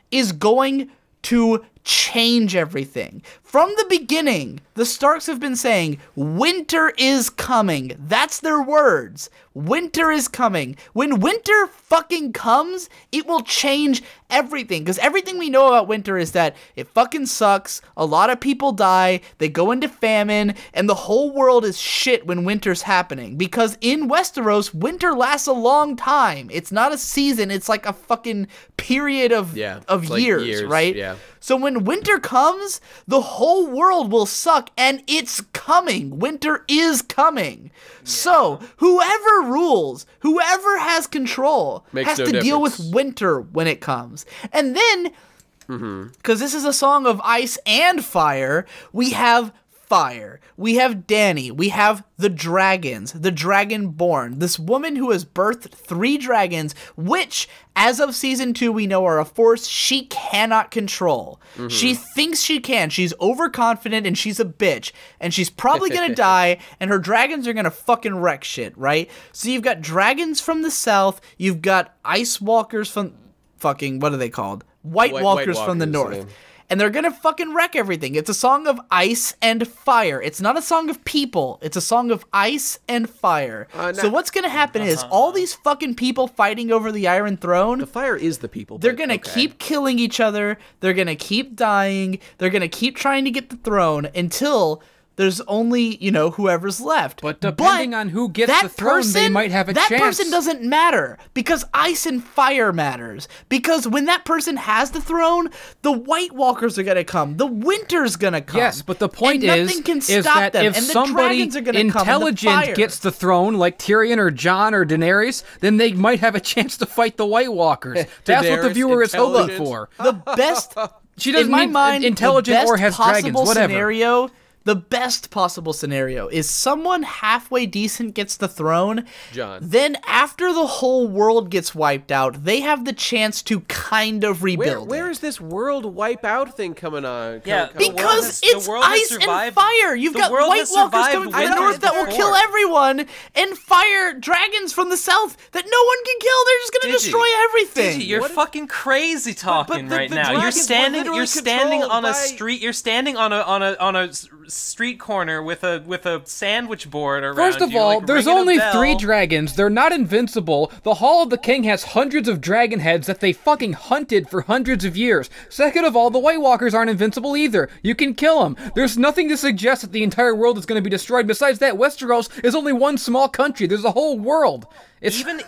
is going to change everything. From the beginning, the Starks have been saying, winter is coming. That's their words. Winter is coming. When winter fucking comes, it will change everything. Because everything we know about winter is that it fucking sucks. A lot of people die. They go into famine. And the whole world is shit when winter's happening. Because in Westeros, winter lasts a long time. It's not a season. It's like a fucking period of years, right? Yeah. So when winter comes, the whole world will suck, and it's coming. Winter is coming. Yeah. So whoever rules, whoever has control, has to deal with winter when it comes. And then, because this is a song of ice and fire, we have fire. We have Dany. We have the dragons, the Dragonborn. This woman who has birthed 3 dragons, which, as of season 2, we know are a force she cannot control. She thinks she can. She's overconfident and she's a bitch. And she's probably gonna die, and her dragons are gonna fucking wreck shit, right? So you've got dragons from the south. You've got ice walkers from fucking, what are they called? White walkers from the north. and they're gonna fucking wreck everything. It's a song of ice and fire. It's not a song of people. It's a song of ice and fire. So what's gonna happen is all these fucking people fighting over the Iron Throne. The fire is the people. They're gonna keep killing each other. They're gonna keep dying. They're gonna keep trying to get the throne until there's only, whoever's left. But depending on who gets the throne, they might have a chance. That person doesn't matter, because ice and fire matters. Because when that person has the throne, the White Walkers are gonna come. The Winter's gonna come. Yes, but the point is that if somebody intelligent gets the throne, like Tyrion or Jon or Daenerys, then they might have a chance to fight the White Walkers. That's what the viewer is hoping for. The best, she doesn't in my mind, intelligent or has dragons, whatever. The best possible scenario is someone halfway decent gets the throne. John. Then after the whole world gets wiped out, they have the chance to kind of rebuild. Where is this world wipe out thing coming on? Because it's ice and fire. You've got White Walkers coming from the north that will kill everyone, and fire dragons from the south that no one can kill. They're just gonna destroy everything. Digi, you're fucking crazy talking right now. You're standing on a street. You're standing on a street corner with a sandwich board around. First of all, there's only 3 dragons. They're not invincible. The Hall of the King has hundreds of dragon heads that they fucking hunted for hundreds of years. Second of all, the White Walkers aren't invincible either. You can kill them. There's nothing to suggest that the entire world is going to be destroyed. Besides that, Westeros is only one small country. There's a whole world.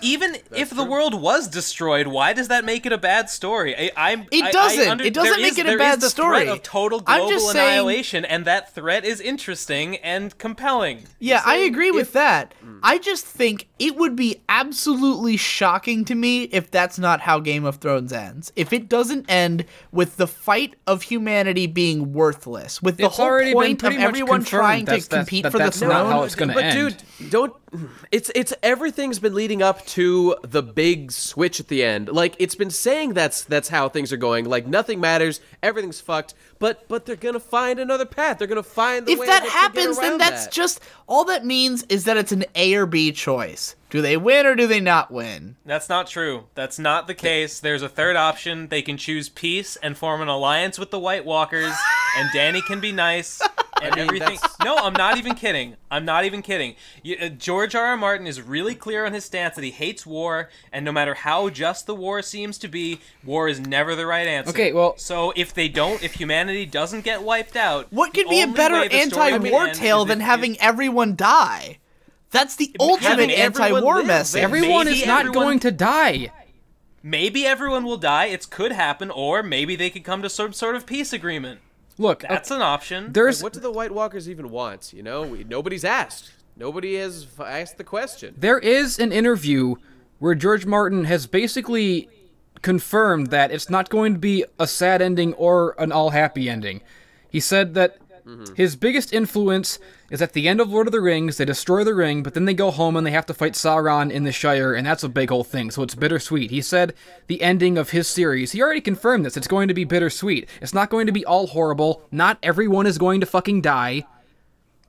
Even if the world was destroyed, why does that make it a bad story? It doesn't make it a bad story. There is the threat of total global annihilation, and that threat is interesting and compelling. Yeah, I agree with that. I just think it would be absolutely shocking to me if that's not how Game of Thrones ends. If it doesn't end with the fight of humanity being worthless, with the whole point of everyone trying to compete for the throne. That's not how it's going to end. But dude, it's everything's been leading up to the big switch at the end. Like, it's been saying that's how things are going. Like, nothing matters, everything's fucked. But they're gonna find another path. They're gonna find the way. If that happens, then that's just all that means is that it's an A or B choice. Do they win or do they not win? That's not true. That's not the case. There's a third option. They can choose peace and form an alliance with the White Walkers, and Dany can be nice. And everything. No, I'm not even kidding. I'm not even kidding. George R.R. Martin is really clear on his stance that he hates war, and no matter how just the war seems to be, war is never the right answer. Okay, well, so if humanity doesn't get wiped out, what could be a better anti-war tale than having everyone die? That's the ultimate anti-war message. Everyone is not going to die. Maybe everyone will die. It could happen, or maybe they could come to some sort of peace agreement. Look, that's an option. What do the White Walkers even want? Nobody's asked. Nobody has asked the question. There is an interview where George Martin has basically confirmed that it's not going to be a sad ending or an all-happy ending. He said that his biggest influence is at the end of Lord of the Rings, they destroy the ring, but then they go home and they have to fight Sauron in the Shire, and that's a big old thing, so it's bittersweet. He said the ending of his series, he already confirmed this, it's going to be bittersweet. It's not going to be all horrible, not everyone is going to fucking die,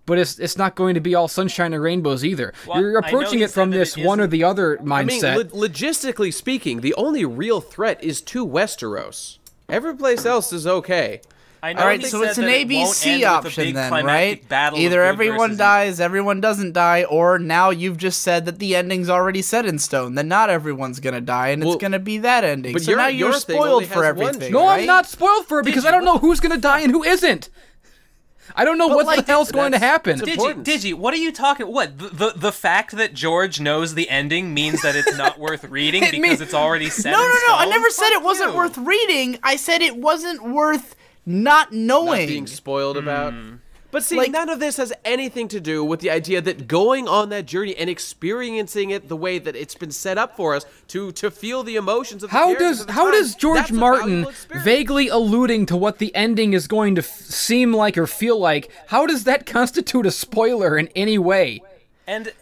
but it's not going to be all sunshine and rainbows either. Well, you're approaching it from this one or the other mindset. I mean, logistically speaking, the only real threat is to Westeros. Every place else is okay. All right, so it's an ABC option then, right? Either everyone dies, everyone doesn't die, or now you've just said that the ending's already set in stone, then not everyone's gonna die, and it's gonna be that ending. So now you're spoiled for everything, No, right? I'm not spoiled for it, because I don't know who's gonna die and who isn't. I don't know what the hell's going to happen. Digi, what are you talking? What the fact that George knows the ending means that it's not worth reading because it's already set in stone? No. I never said it wasn't worth reading. I said it wasn't worth not knowing. Not being spoiled about. But see, none of this has anything to do with the idea that going on that journey and experiencing it the way that it's been set up for us to feel the emotions of the characters. How does George Martin, vaguely alluding to what the ending is going to seem like or feel like, how does that constitute a spoiler in any way? And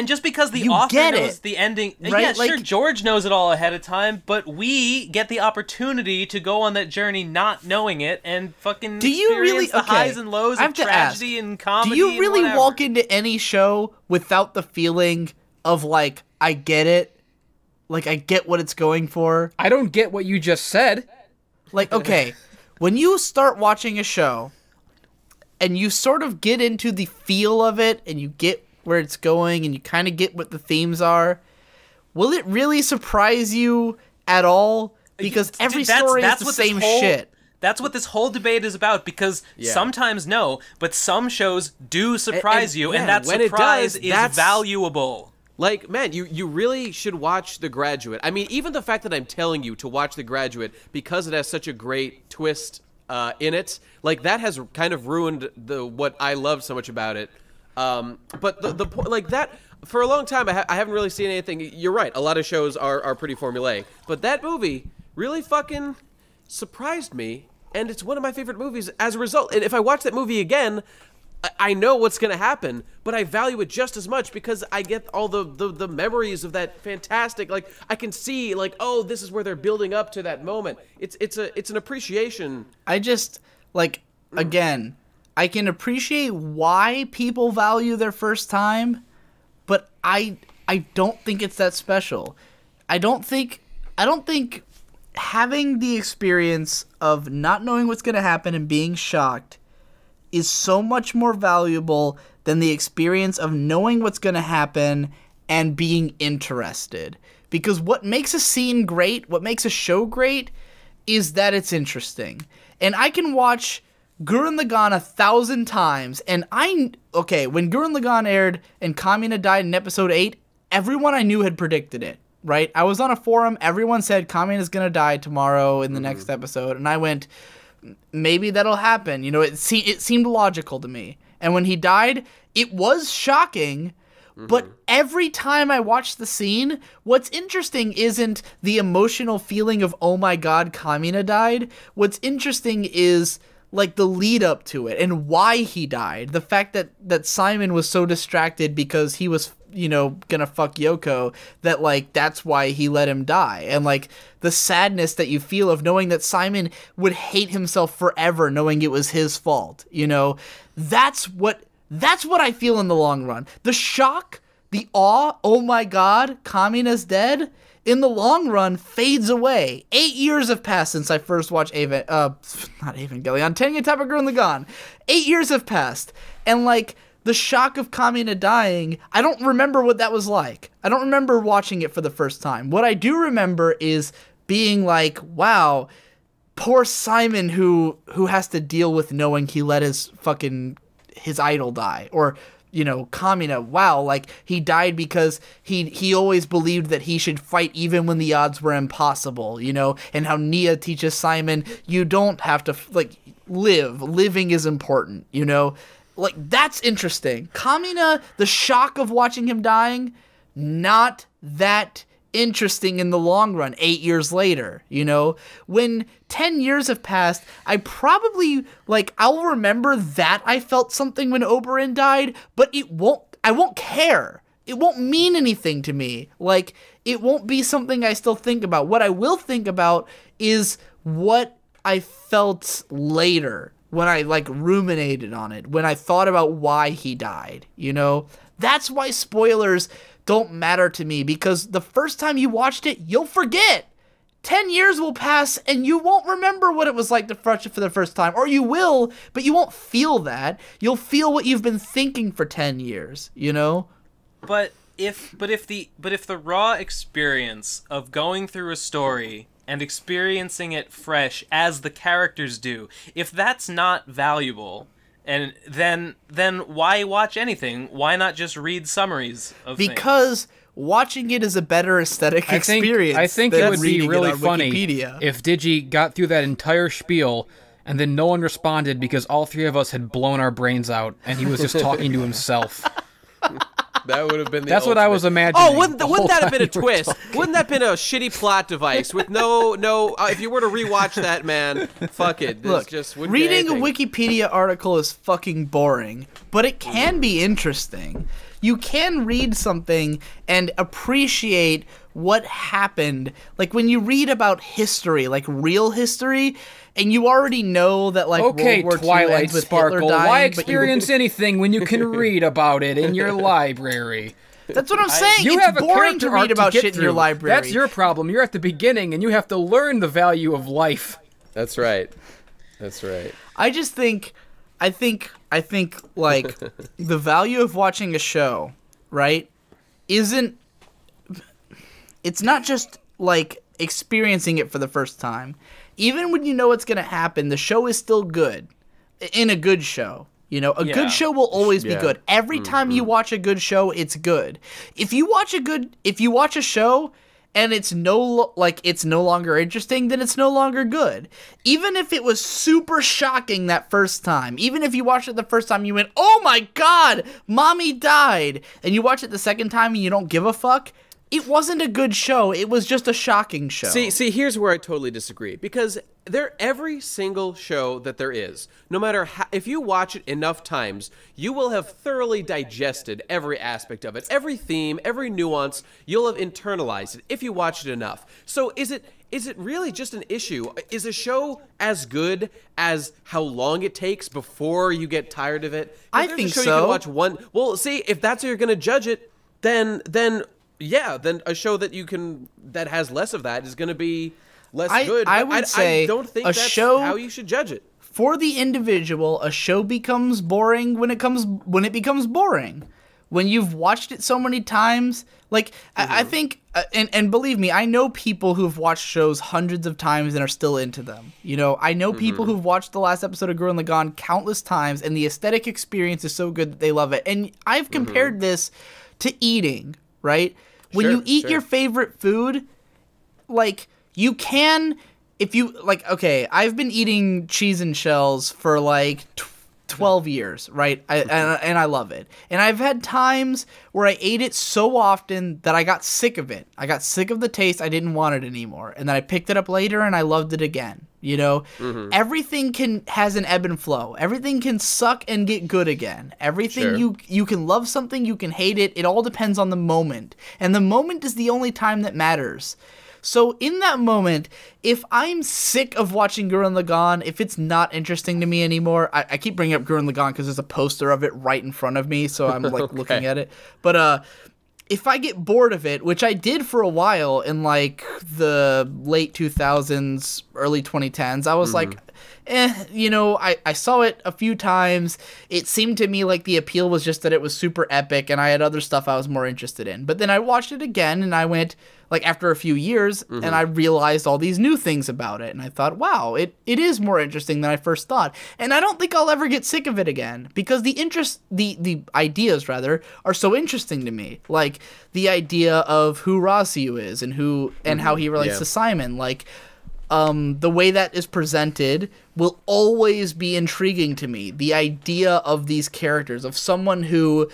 just because the author knows the ending, right? Yeah, sure, George knows it all ahead of time, but we get the opportunity to go on that journey not knowing it and fucking experience the highs and lows of tragedy and comedy. Do you really walk into any show without the feeling of, like, I get it? Like, I get what it's going for? I don't get what you just said. Like, okay, when you start watching a show and you sort of get into the feel of it and you get where it's going and you kind of get what the themes are, will it really surprise you at all? Because every story is the same shit. That's what this whole debate is about, because sometimes no, but some shows do surprise you, and that surprise is valuable. Like, man, you really should watch The Graduate. I mean, even the fact that I'm telling you to watch The Graduate because it has such a great twist in it, like, that has kind of ruined what I love so much about it. But the point, like, that, for a long time, I haven't really seen anything. You're right, a lot of shows are pretty formulaic, but that movie really fucking surprised me, and it's one of my favorite movies as a result. And if I watch that movie again, I know what's going to happen, but I value it just as much because I get all the memories of that fantastic, like, I can see, like, oh, this is where they're building up to that moment. It's an appreciation. I just, like, again, I can appreciate why people value their first time, but I don't think it's that special. I don't think having the experience of not knowing what's going to happen and being shocked is so much more valuable than the experience of knowing what's going to happen and being interested. Because what makes a scene great, what makes a show great, is that it's interesting. And I can watch Gurren Lagann 1,000 times, and when Gurren Lagann aired and Kamina died in episode 8, everyone I knew had predicted it. Right? I was on a forum, everyone said Kamina is going to die tomorrow in the next episode, and I went, maybe that'll happen. You know, it seemed logical to me. And when he died, it was shocking, but every time I watch the scene, what's interesting isn't the emotional feeling of, oh my god, Kamina died. What's interesting is, like, the lead up to it and why he died. The fact that Simon was so distracted because he was, you know, gonna fuck Yoko, that, like, that's why he let him die. And, like, the sadness that you feel of knowing that Simon would hate himself forever knowing it was his fault, you know, that's what I feel in the long run. The shock, the awe, oh my god, Kamina's dead, in the long run fades away. 8 years have passed since I first watched not Evangelion, Tengen-toppa Gurren Lagann. 8 years have passed, and, like, the shock of Kamina dying, I don't remember what that was like. I don't remember watching it for the first time. What I do remember is being like, wow, poor Simon who has to deal with knowing he let his idol die. Or, you know, Kamina, wow, like, he died because he always believed that he should fight even when the odds were impossible, you know? And how Nia teaches Simon, you don't have to, like, living is important, you know? Like, that's interesting. Kamina, the shock of watching him dying, not that interesting in the long run, 8 years later, you know? When 10 years have passed, I probably, like, I'll remember that I felt something when Oberyn died, but I won't care. It won't mean anything to me. Like, it won't be something I still think about. What I will think about is what I felt later, when I, like, ruminated on it, when I thought about why he died, you know? That's why spoilers don't matter to me, because the first time you watched it, you'll forget. 10 years will pass, and you won't remember what it was like to watch it for the first time. Or you will, but you won't feel that. You'll feel what you've been thinking for 10 years, you know? But if the raw experience of going through a story and experiencing it fresh as the characters do, if that's not valuable, and then why watch anything? Why not just read summaries of things? Because watching it is a better aesthetic experience. I think it would be really funny if Digi got through that entire spiel and then no one responded because all three of us had blown our brains out and he was just talking to himself. That would have been the That's ultimate. what I was imagining. Oh, wouldn't that have been a twist? Wouldn't that have been a shitty plot device with no if you were to rewatch that, man, fuck it. Look, just reading a Wikipedia article is fucking boring, but it can be interesting. You can read something and appreciate what happened. Like, when you read about history, like real history, and you already know that, like, okay, World War II Twilight ends with Sparkle, Hitler dying, why experience anything when you can read about it in your library? That's what I'm saying. You it's have boring to read about shit in your library. That's your problem. You're at the beginning, and you have to learn the value of life. That's right. That's right. I think like the value of watching a show, right, isn't, it's not just like experiencing it for the first time. Even when you know what's going to happen, the show is still good. In a good show, you know, a good show will always be good. Every time you watch a good show, it's good. If you watch a show and it's no longer interesting, then it's no longer good. Even if it was super shocking that first time, even if you watched it the first time, you went, "Oh my God, mommy died," and you watch it the second time and you don't give a fuck, it wasn't a good show. It was just a shocking show. See, here's where I totally disagree. Because every single show that there is, no matter how, if you watch it enough times, you will have thoroughly digested every aspect of it. Every theme, every nuance, you'll have internalized it if you watch it enough. So is it really just an issue? Is a show as good as how long it takes before you get tired of it? I think so. You can watch one. Well, see, if that's how you're going to judge it, then a show that has less of that is going to be less good. I would say I don't think a that's show, how you should judge it. For the individual, a show becomes boring when it becomes boring. When you've watched it so many times, like I think, and believe me, I know people who've watched shows hundreds of times and are still into them. You know, I know people who've watched the last episode of Gurren Lagann countless times, and the aesthetic experience is so good that they love it. And I've compared this to eating, right? When you eat your favorite food, like, you can, if you, like, okay, I've been eating cheese and shells for, like, 12 years, right? And I love it. And I've had times where I ate it so often that I got sick of it. I got sick of the taste. I didn't want it anymore. And then I picked it up later and I loved it again. You know, everything has an ebb and flow. Everything can suck and get good again. Everything you can love something, you can hate it. It all depends on the moment. And the moment is the only time that matters. So in that moment, if I'm sick of watching Gurren Lagann, if it's not interesting to me anymore, I keep bringing up Gurren Lagann because there's a poster of it right in front of me, so I'm like looking at it. But if I get bored of it, which I did for a while in like the late 2000s, early 2010s, I was like, you know, I saw it a few times. It seemed to me like the appeal was just that it was super epic and I had other stuff I was more interested in. But then I watched it again and I went, like, after a few years, and I realized all these new things about it. And I thought, wow, it is more interesting than I first thought. And I don't think I'll ever get sick of it again because the ideas, rather, are so interesting to me. Like, the idea of who Raziu is and how he relates to Simon. Like, the way that is presented will always be intriguing to me. The idea of these characters, of someone who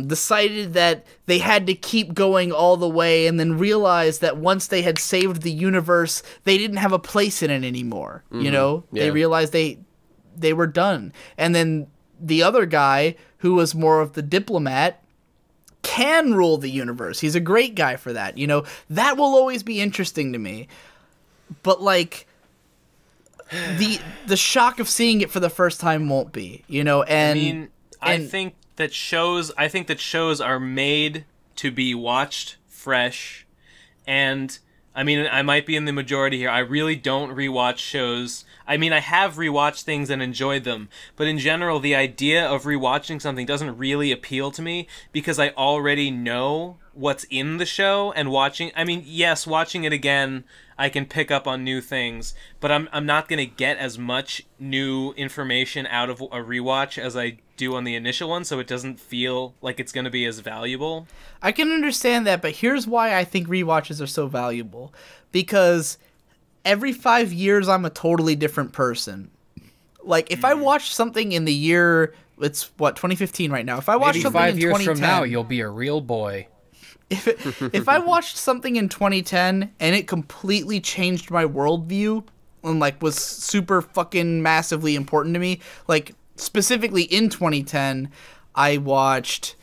decided that they had to keep going all the way and then realized that once they had saved the universe, they didn't have a place in it anymore. You know, they realized they were done. And then the other guy, who was more of the diplomat, can rule the universe. He's a great guy for that. You know, that will always be interesting to me. But, like, the shock of seeing it for the first time won't be, you know, and I think that shows are made to be watched fresh, and I mean, I might be in the majority here. I really don't rewatch shows. I mean, I have rewatched things and enjoyed them, but in general, the idea of rewatching something doesn't really appeal to me because I already know what's in the show, and watching it again, I can pick up on new things, but I'm not going to get as much new information out of a rewatch as I do on the initial one, so it doesn't feel like it's going to be as valuable. I can understand that, but here's why I think rewatches are so valuable. Because every 5 years, I'm a totally different person. Like, if I watch something in the year, it's, 2015 right now. If I watch something in 2010... Maybe 5 years from now, you'll be a real boy. If I watched something in 2010 and it completely changed my worldview and, like, was super fucking massively important to me, like, specifically in 2010, I watched...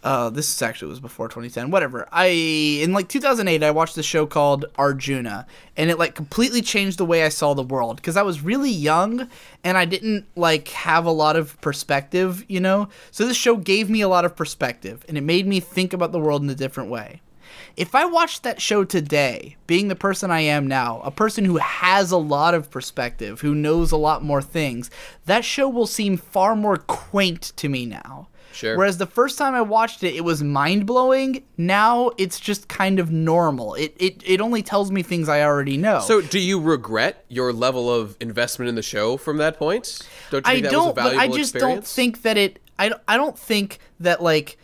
this actually was before 2010, whatever. In, like, 2008, I watched this show called Arjuna, and it, like, completely changed the way I saw the world, because I was really young, and I didn't, like, have a lot of perspective, you know? So this show gave me a lot of perspective, and it made me think about the world in a different way. If I watched that show today, being the person I am now, a person who has a lot of perspective, who knows a lot more things, that show will seem far more quaint to me now. Sure. Whereas the first time I watched it, it was mind-blowing. Now it's just kind of normal. It only tells me things I already know. So do you regret your level of investment in the show from that point? Don't you think that was a valuable I just experience? don't think that I don't think that, like,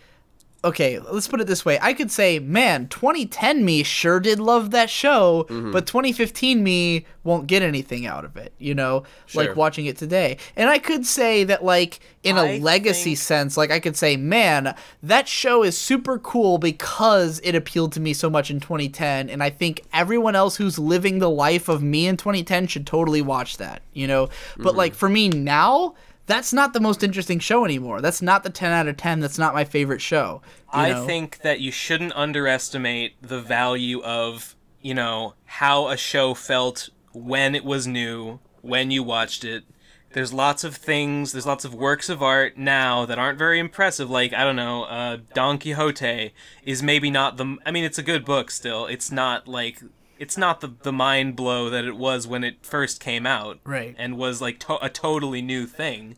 okay, let's put it this way. I could say, man, 2010 me sure did love that show, but 2015 me won't get anything out of it, you know, like watching it today. And I could say that, like, in a legacy sense, like, I could say, man, that show is super cool because it appealed to me so much in 2010, and I think everyone else who's living the life of me in 2010 should totally watch that, you know? But, like, for me now, that's not the most interesting show anymore. That's not the 10 out of 10. That's not my favorite show. I think that you shouldn't underestimate the value of, you know, how a show felt when it was new, when you watched it. There's lots of things, there's lots of works of art now that aren't very impressive. Like, I don't know, Don Quixote is maybe not the... I mean, it's a good book still. It's not, like... It's not the mind blow that it was when it first came out, right? And was like a totally new thing.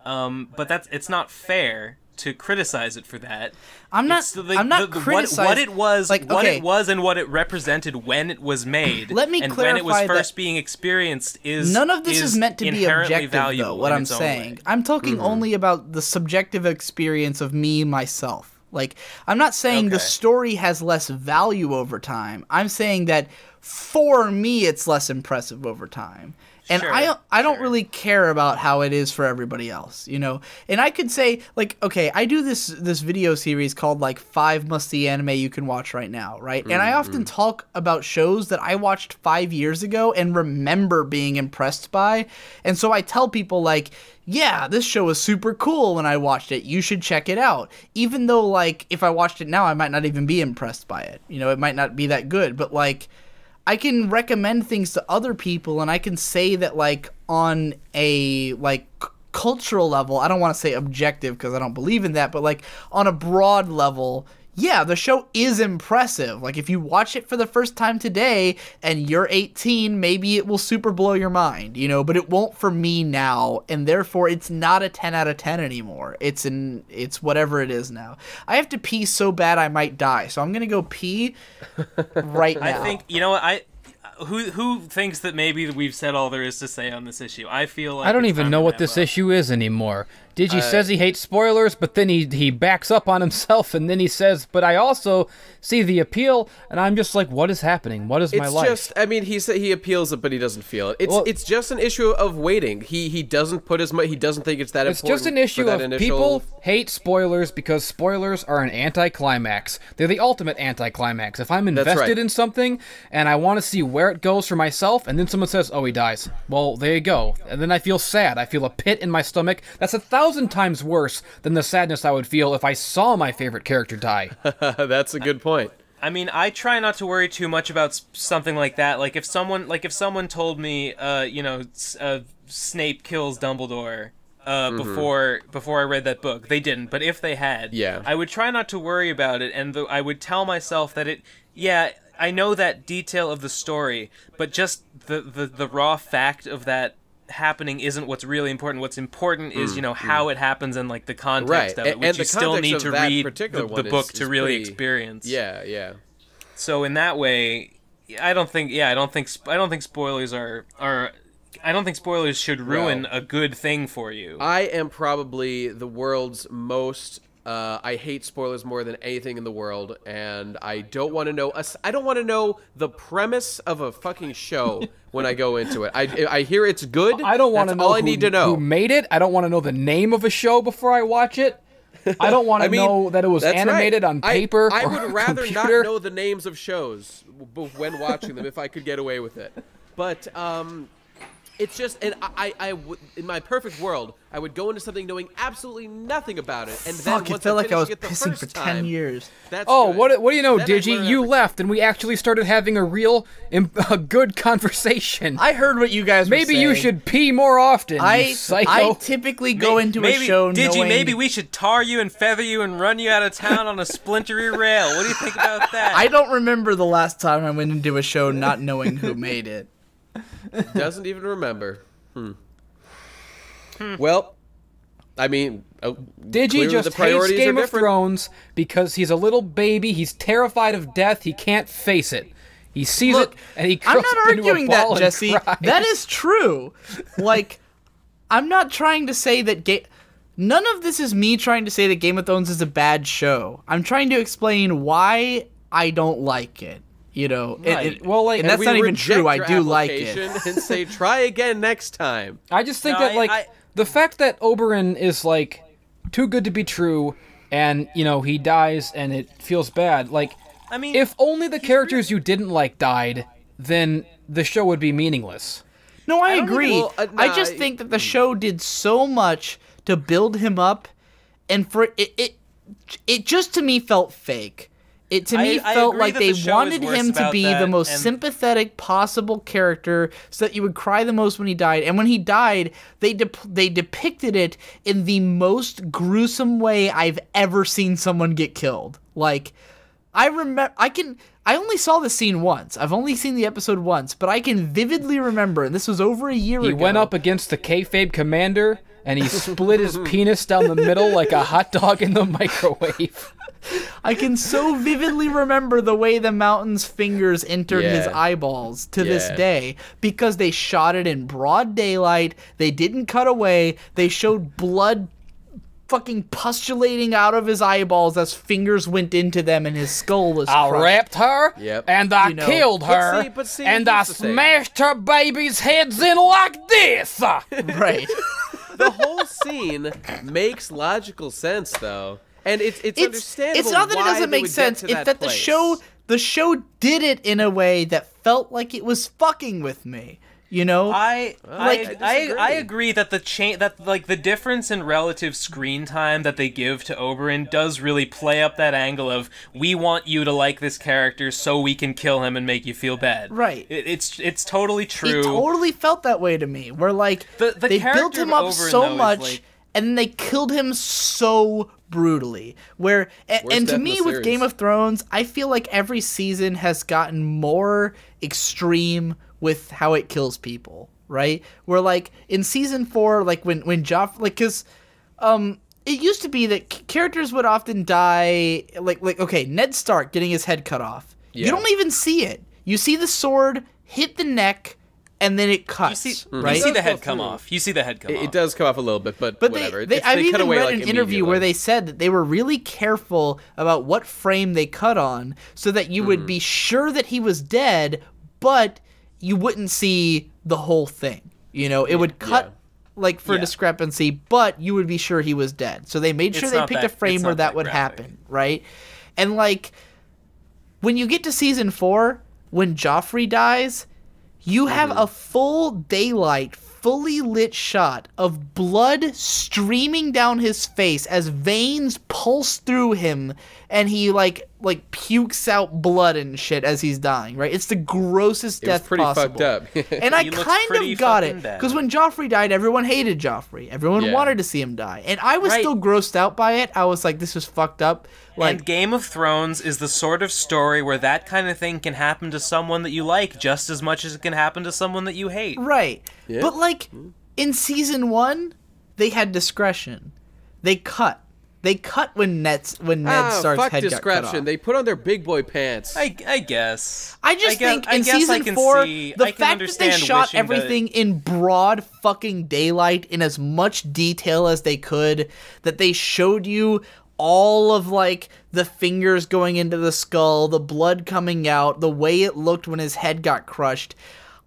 But it's not fair to criticize it for that. I'm not criticizing what it was, like, what it was, and what it represented when it was made. Let me and clarify when it was first being experienced is none of this is meant to be objective, valuable though. What I'm saying, I'm talking only about the subjective experience of me myself. Like, I'm not saying the story has less value over time. I'm saying that for me, it's less impressive over time. And I don't really care about how it is for everybody else, you know? And I could say, like, okay, I do this video series called, like, 5 must-see anime you can watch right now, right? And I often talk about shows that I watched 5 years ago and remember being impressed by. And so I tell people, like, yeah, this show was super cool when I watched it. You should check it out. Even though, like, if I watched it now, I might not even be impressed by it. You know, it might not be that good. But, like, I can recommend things to other people, and I can say that, like, on a, like, cultural level, I don't want to say objective because I don't believe in that, but, like, on a broad level, yeah, the show is impressive. Like, if you watch it for the first time today and you're 18, maybe it will super blow your mind, you know, but it won't for me now, and therefore it's not a 10 out of 10 anymore. It's whatever it is now. I have to pee so bad I might die, so I'm going to go pee right now. I think, you know what, who thinks that maybe we've said all there is to say on this issue? I feel like I don't even know what this issue is anymore. Digi says he hates spoilers, but then he backs up on himself, and then he says, but I also see the appeal, and I'm just like, what is happening? What is my life? It's just, I mean, he appeals it, but he doesn't feel it. It's just an issue of waiting. He doesn't put as much, he doesn't think it's that important. It's just an issue of people hate spoilers because spoilers are an anticlimax. They're the ultimate anticlimax. If I'm invested in something, and I want to see where it goes for myself, and then someone says, oh, he dies. Well, there you go. And then I feel sad. I feel a pit in my stomach. That's 1,000 times worse than the sadness I would feel if I saw my favorite character die. That's a good point. I mean, I try not to worry too much about something like that. Like if someone told me, you know, Snape kills Dumbledore before I read that book, they didn't. But if they had, I would try not to worry about it, and I would tell myself that I know that detail of the story, but just the raw fact of that happening isn't what's really important. What's important is, you know, how it happens and, like, the context of it, which you still need to read the book to really experience. Yeah. So in that way, I don't think spoilers I don't think spoilers should ruin a good thing for you. I am probably the world's most I hate spoilers more than anything in the world, and I don't want to know. I don't want to know the premise of a fucking show when I go into it. I hear it's good. I don't want to know. All I need to know who made it. I don't want to know the name of a show before I watch it. I don't want to know that it was animated on paper. I would rather computer. not know the names of shows when watching them if I could get away with it. But It's just, and in my perfect world, I would go into something knowing absolutely nothing about it, and then Fuck, it felt like I was pissing for 10 years. That's good. What do you know, then Digi? You left, and we actually started having a good conversation. I heard what you guys were saying. Maybe you should pee more often, you psycho. I typically go into a show Digi, knowing... maybe we should tar you and feather you and run you out of town on a splintery rail. What do you think about that? I don't remember the last time I went into a show not knowing who made it. Doesn't even remember. Well, I mean, Digi just hates Game of Thrones because he's a little baby. He's terrified of death. He can't face it. He sees it and he curls I'm not arguing that, Jesse. That is true. Like, I'm not trying to say that none of this is me trying to say that Game of Thrones is a bad show. I'm trying to explain why I don't like it. You know, right. And that's not even true. I do like it. And say, try again next time. I just think that, the fact that Oberyn is, like, too good to be true, and, you know, he dies and it feels bad. Like, I mean, if only the characters you didn't like died, then the show would be meaningless. No, I agree. I just think that the show did so much to build him up, and for it just to me felt fake. It to me felt like they wanted him to be the most sympathetic possible character so that you would cry the most when he died. And when he died, they depicted it in the most gruesome way I've ever seen someone get killed. Like, I only saw the scene once. I've only seen the episode once, but I can vividly remember, and this was over a year ago. He went up against the kayfabe commander, and he split his penis down the middle like a hot dog in the microwave. I can so vividly remember the way the Mountain's fingers entered his eyeballs to this day, because they shot it in broad daylight, they didn't cut away, they showed blood fucking pustulating out of his eyeballs as fingers went into them and his skull was crushed. I raped her, and I killed her, and I smashed her baby's heads in like this! Right. The whole scene makes logical sense, though. And it's understandable. It's not that it doesn't make sense. It's that the show did it in a way that felt like it was fucking with me. You know, I agree that the difference in relative screen time that they give to Oberyn does really play up that angle of, we want you to like this character so we can kill him and make you feel bad. Right. It's totally true. It totally felt that way to me. Where like they built him up so much, and then they killed him so brutally. And to me, with Game of Thrones, I feel like every season has gotten more extreme with how it kills people, right? Where like in season 4, like when Joffrey, like, because it used to be that characters would often die, like okay, Ned Stark getting his head cut off. You don't even see it. You see the sword hit the neck, and then it cuts. Right? You see the head come off. It does come off a little bit, but whatever. I've even read an interview where they said that they were really careful about what frame they cut on, so that you would be sure that he was dead, but you wouldn't see the whole thing. You know, it would cut like for discrepancy, but you would be sure he was dead. So they made sure they picked a frame where that would happen, right? And like when you get to season 4, when Joffrey dies, you have a full daylight, fully lit shot of blood streaming down his face as veins pulse through him, and he like pukes out blood and shit as he's dying, right? It's the grossest death possible. Fucked up. And I kind of got it, because when Joffrey died, everyone hated Joffrey. Everyone wanted to see him die. And I was still grossed out by it. I was like, this is fucked up. Like, and Game of Thrones is the sort of story where that kind of thing can happen to someone that you like just as much as it can happen to someone that you hate. Right. Yeah. But like in season 1, they had discretion. They cut. They cut when Ned Stark's head got cut off. They put on their big boy pants. I guess. I think in season 4, the fact that they shot everything in broad fucking daylight in as much detail as they could, that they showed you all of like the fingers going into the skull, the blood coming out, the way it looked when his head got crushed.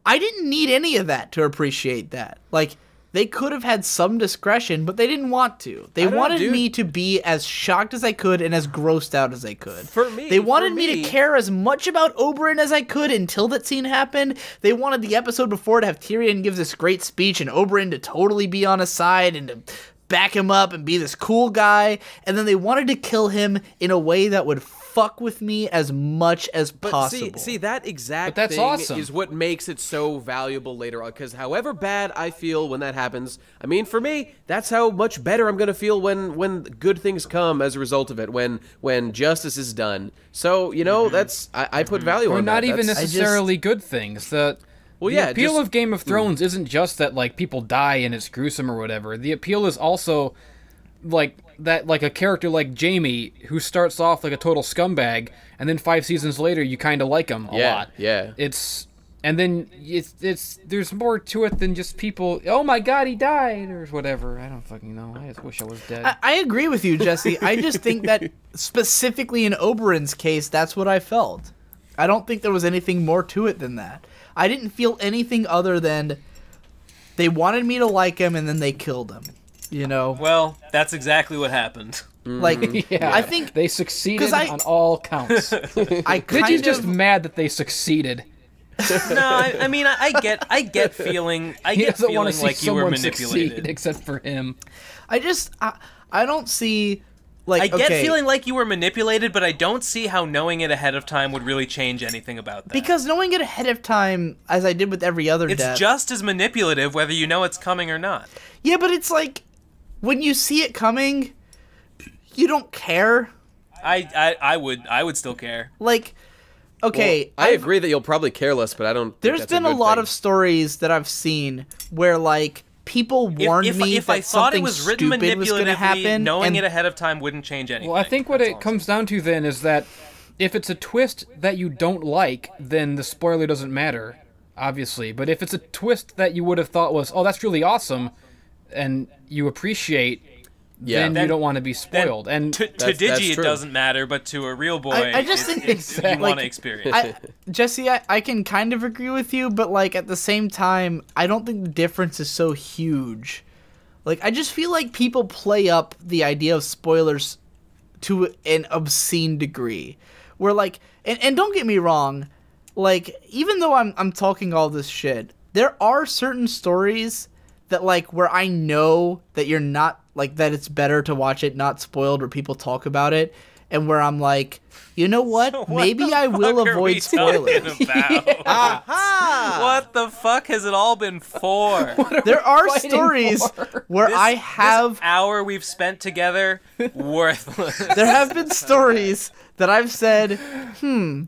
I didn't need any of that to appreciate that. Like, they could have had some discretion, but they didn't want to. They wanted me to be as shocked as I could and as grossed out as I could. They wanted me to care as much about Oberyn as I could until that scene happened. They wanted the episode before to have Tyrion give this great speech and Oberyn to totally be on his side and to back him up and be this cool guy. And then they wanted to kill him in a way that would fuck with me as much as possible. But see that exact thing is what makes it so valuable later on. Because however bad I feel when that happens, I mean, for me, that's how much better I'm going to feel when good things come as a result of it, when justice is done. So, you know, that's I put value on that. Or not even necessarily good things. The appeal of Game of Thrones isn't just that, like, people die and it's gruesome or whatever. The appeal is also, like, that, like, a character like Jaime, who starts off like a total scumbag, and then 5 seasons later you kind of like him a lot. Yeah. And then there's more to it than just people, oh my god, he died, or whatever. I don't fucking know. I just wish I was dead. I agree with you, Jesse. I just think that specifically in Oberyn's case, that's what I felt. I don't think there was anything more to it than that. I didn't feel anything other than they wanted me to like him and then they killed him. You know? Well, that's exactly what happened. Like, yeah, I think they succeeded on all counts. Digi's just mad that they succeeded. No, I mean, I get feeling like you were manipulated. Except for him. I don't see. Like, I get feeling like you were manipulated, but I don't see how knowing it ahead of time would really change anything about that. Because knowing it ahead of time, as I did with every other death... It's just as manipulative whether you know it's coming or not. Yeah, but it's like, when you see it coming, you don't care. I would still care. Like, okay... Well, I agree that you'll probably care less, but I don't think that's a good thing. There's been a lot of stories that I've seen where, like... People warned me that something stupid was going to happen. Knowing it ahead of time wouldn't change anything. Well, I think what it comes down to then is that if it's a twist that you don't like, then the spoiler doesn't matter, obviously. But if it's a twist that you would have thought was, oh, that's really awesome, and you appreciate, then you don't want to be spoiled. And to Digi, it doesn't matter, but to a real boy, I just think you want to experience. Jesse, I can kind of agree with you, but like at the same time, I don't think the difference is so huge. Like, I just feel like people play up the idea of spoilers to an obscene degree. Where like, and don't get me wrong, like even though I'm talking all this shit, there are certain stories that like where I know that you're not like that it's better to watch it not spoiled or people talk about it, and where I'm like, you know what? So Maybe I will avoid spoilers. What the fuck has it all been for? There are stories where I have this hour we've spent together worthless. There have been stories that I've said, I'm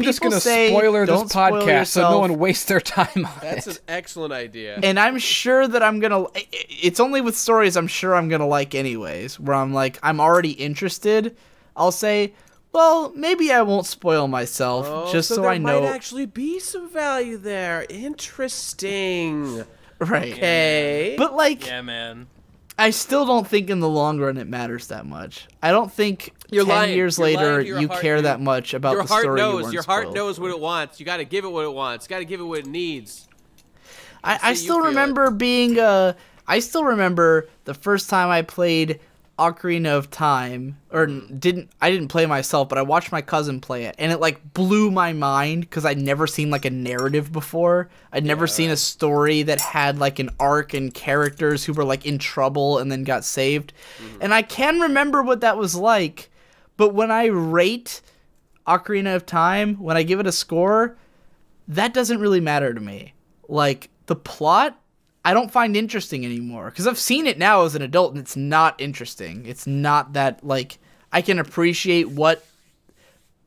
just going to spoiler this podcast so no one wastes their time on it. That's an excellent idea. And I'm sure that I'm going to... It's only with stories I'm sure I'm going to like anyways, where I'm like, I'm already interested. I'll say, well, maybe I won't spoil myself, just so I know... there might actually be some value there. Interesting. Right. Okay. But like... Yeah, man. I still don't think in the long run it matters that much. I don't think You're 10 lying. years You're later lying to your you heart, care dude. that much about the story you weren't Your heart spoiled. knows what it wants. You got to give it what it wants. You got to give it what it needs. I still remember being I still remember the first time I played Ocarina of Time, or I didn't play myself, but I watched my cousin play it, and it like blew my mind because I'd never seen like a narrative before. I'd never seen a story that had like an arc and characters who were like in trouble and then got saved. And I can remember what that was like, but when I rate Ocarina of Time, when I give it a score, that doesn't really matter to me. Like, the plot, I don't find interesting anymore. Because I've seen it now as an adult, and it's not interesting. It's not that, like, I can appreciate what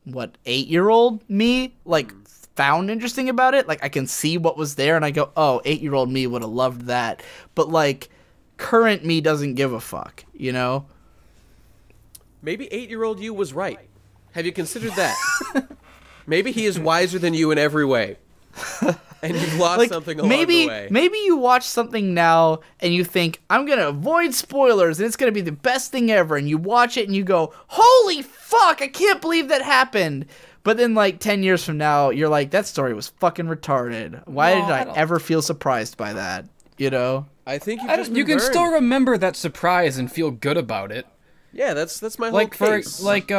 8-year-old me, like, found interesting about it. Like, I can see what was there, and I go, oh, 8-year-old me would have loved that. But, like, current me doesn't give a fuck, you know? Maybe 8-year-old you was right. Have you considered that? Maybe he is wiser than you in every way. And you've lost something along the way. Maybe you watch something now and you think, I'm going to avoid spoilers and it's going to be the best thing ever. And you watch it and you go, holy fuck, I can't believe that happened. But then like 10 years from now, you're like, that story was fucking retarded. Why did I ever feel surprised by that? You know. I think you can still remember that surprise and feel good about it. Yeah, that's my whole case. Like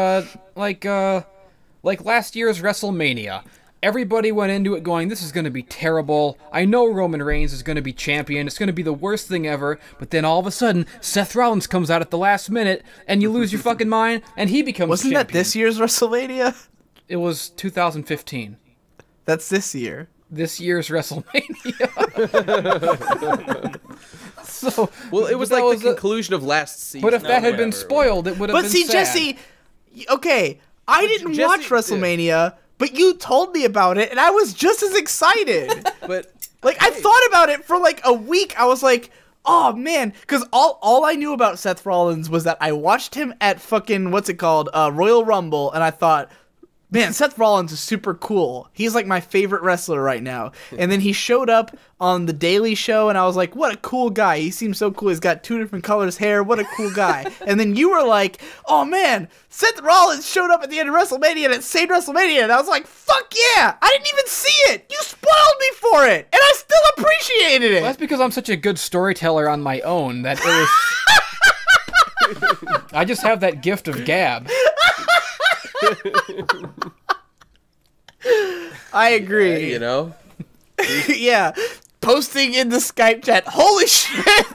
last year's WrestleMania. Everybody went into it going, this is going to be terrible. I know Roman Reigns is going to be champion. It's going to be the worst thing ever. But then all of a sudden, Seth Rollins comes out at the last minute, and you lose your fucking mind, and he becomes Wasn't champion. that this year's WrestleMania? It was 2015. That's this year. This year's WrestleMania. So, well, it was like the conclusion of last season. But if that had been spoiled, it would have been sad. But see, Jesse, okay, I didn't watch WrestleMania, but you told me about it, and I was just as excited. But like, I thought about it for like a week. I was like, oh man, because all I knew about Seth Rollins was that I watched him at fucking Royal Rumble, and I thought, man, Seth Rollins is super cool. He's like my favorite wrestler right now. And then he showed up on The Daily Show, and I was like, what a cool guy. He seems so cool. He's got 2 different colors hair. What a cool guy. And then you were like, oh man, Seth Rollins showed up at the end of WrestleMania and it saved WrestleMania. And I was like, fuck yeah. I didn't even see it. You spoiled me for it. And I still appreciated it. Well, that's because I'm such a good storyteller on my own that it was... I just have that gift of gab. I agree. Yeah, you know? Yeah. Posting in the Skype chat. Holy shit!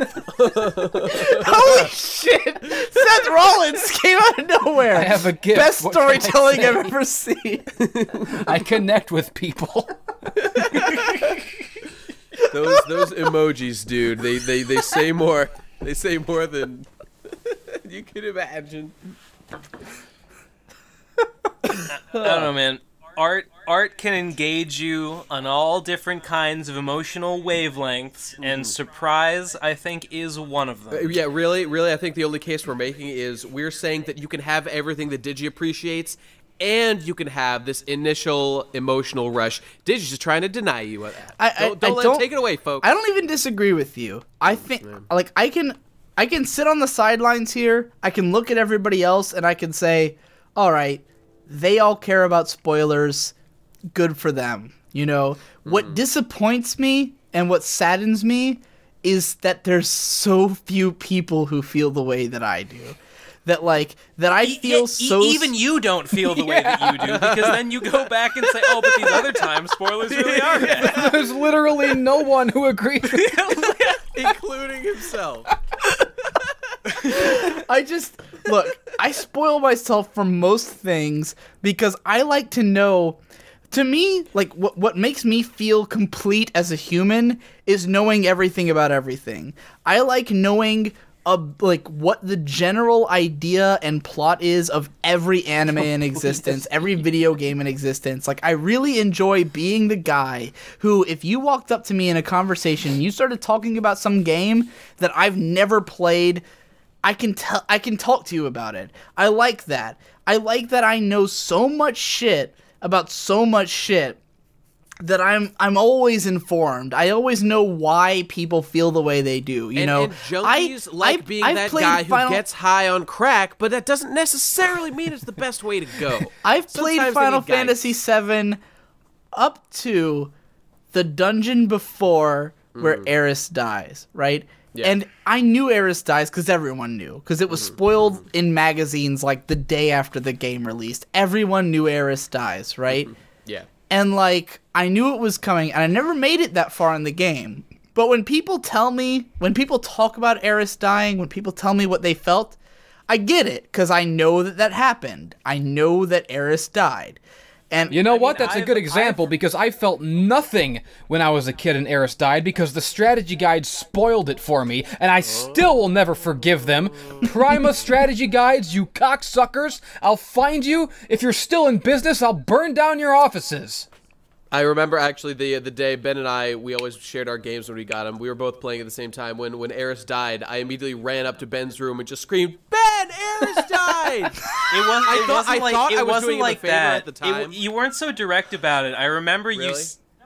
Holy shit! Seth Rollins came out of nowhere. I have a gift. Best storytelling I've ever seen. I connect with people. Those emojis, dude. They say more. They say more than you can imagine. I don't know, man. Art can engage you on all different kinds of emotional wavelengths, and surprise, I think, is one of them. Yeah, really, I think the only case we're making is we're saying that you can have everything that Digi appreciates, and you can have this initial emotional rush. Digi's just trying to deny you of that. Don't let him take it away, folks. I don't even disagree with you. I think, like, I can sit on the sidelines here, I can look at everybody else, and I can say, all right, they all care about spoilers. Good for them. You know, what disappoints me and what saddens me is that there's so few people who feel the way that I do. That I feel so... Even you don't feel the way that you do, because then you go back and say, oh, but these other times, spoilers really are bad. There's literally no one who agrees with you. Including himself. Look, I spoil myself for most things because I like to know... To me, like, what makes me feel complete as a human is knowing everything about everything. I like knowing... what the general idea and plot is of every anime in existence, every video game in existence. Like, I really enjoy being the guy who, if you walked up to me in a conversation and you started talking about some game that I've never played, I can talk to you about it. I like that. I like that I know so much shit about so much shit that I'm always informed. I always know why people feel the way they do. You know, and junkies being that guy who gets high on crack, but that doesn't necessarily mean it's the best way to go. I've played Final Fantasy VII up to the dungeon before where Aeris dies, right? Yeah. And I knew Aeris dies because everyone knew, because it was spoiled in magazines like the day after the game released. Everyone knew Aeris dies, right? Yeah. And, like, I knew it was coming, and I never made it that far in the game. But when people talk about Aeris dying, when people tell me what they felt, I get it, because I know that happened. I know that Aeris died. And you know what? That's a good example, because I felt nothing when I was a kid and Aeris died, because the strategy guide spoiled it for me, and I still will never forgive them. Prima strategy guides, you cocksuckers! I'll find you. If you're still in business, I'll burn down your offices. I remember actually the day Ben and I, we always shared our games when we got them. We were both playing at the same time. When Aeris died, I immediately ran up to Ben's room and just screamed, "Ben, Aeris died!" It wasn't like that at the time. You weren't so direct about it. I remember you.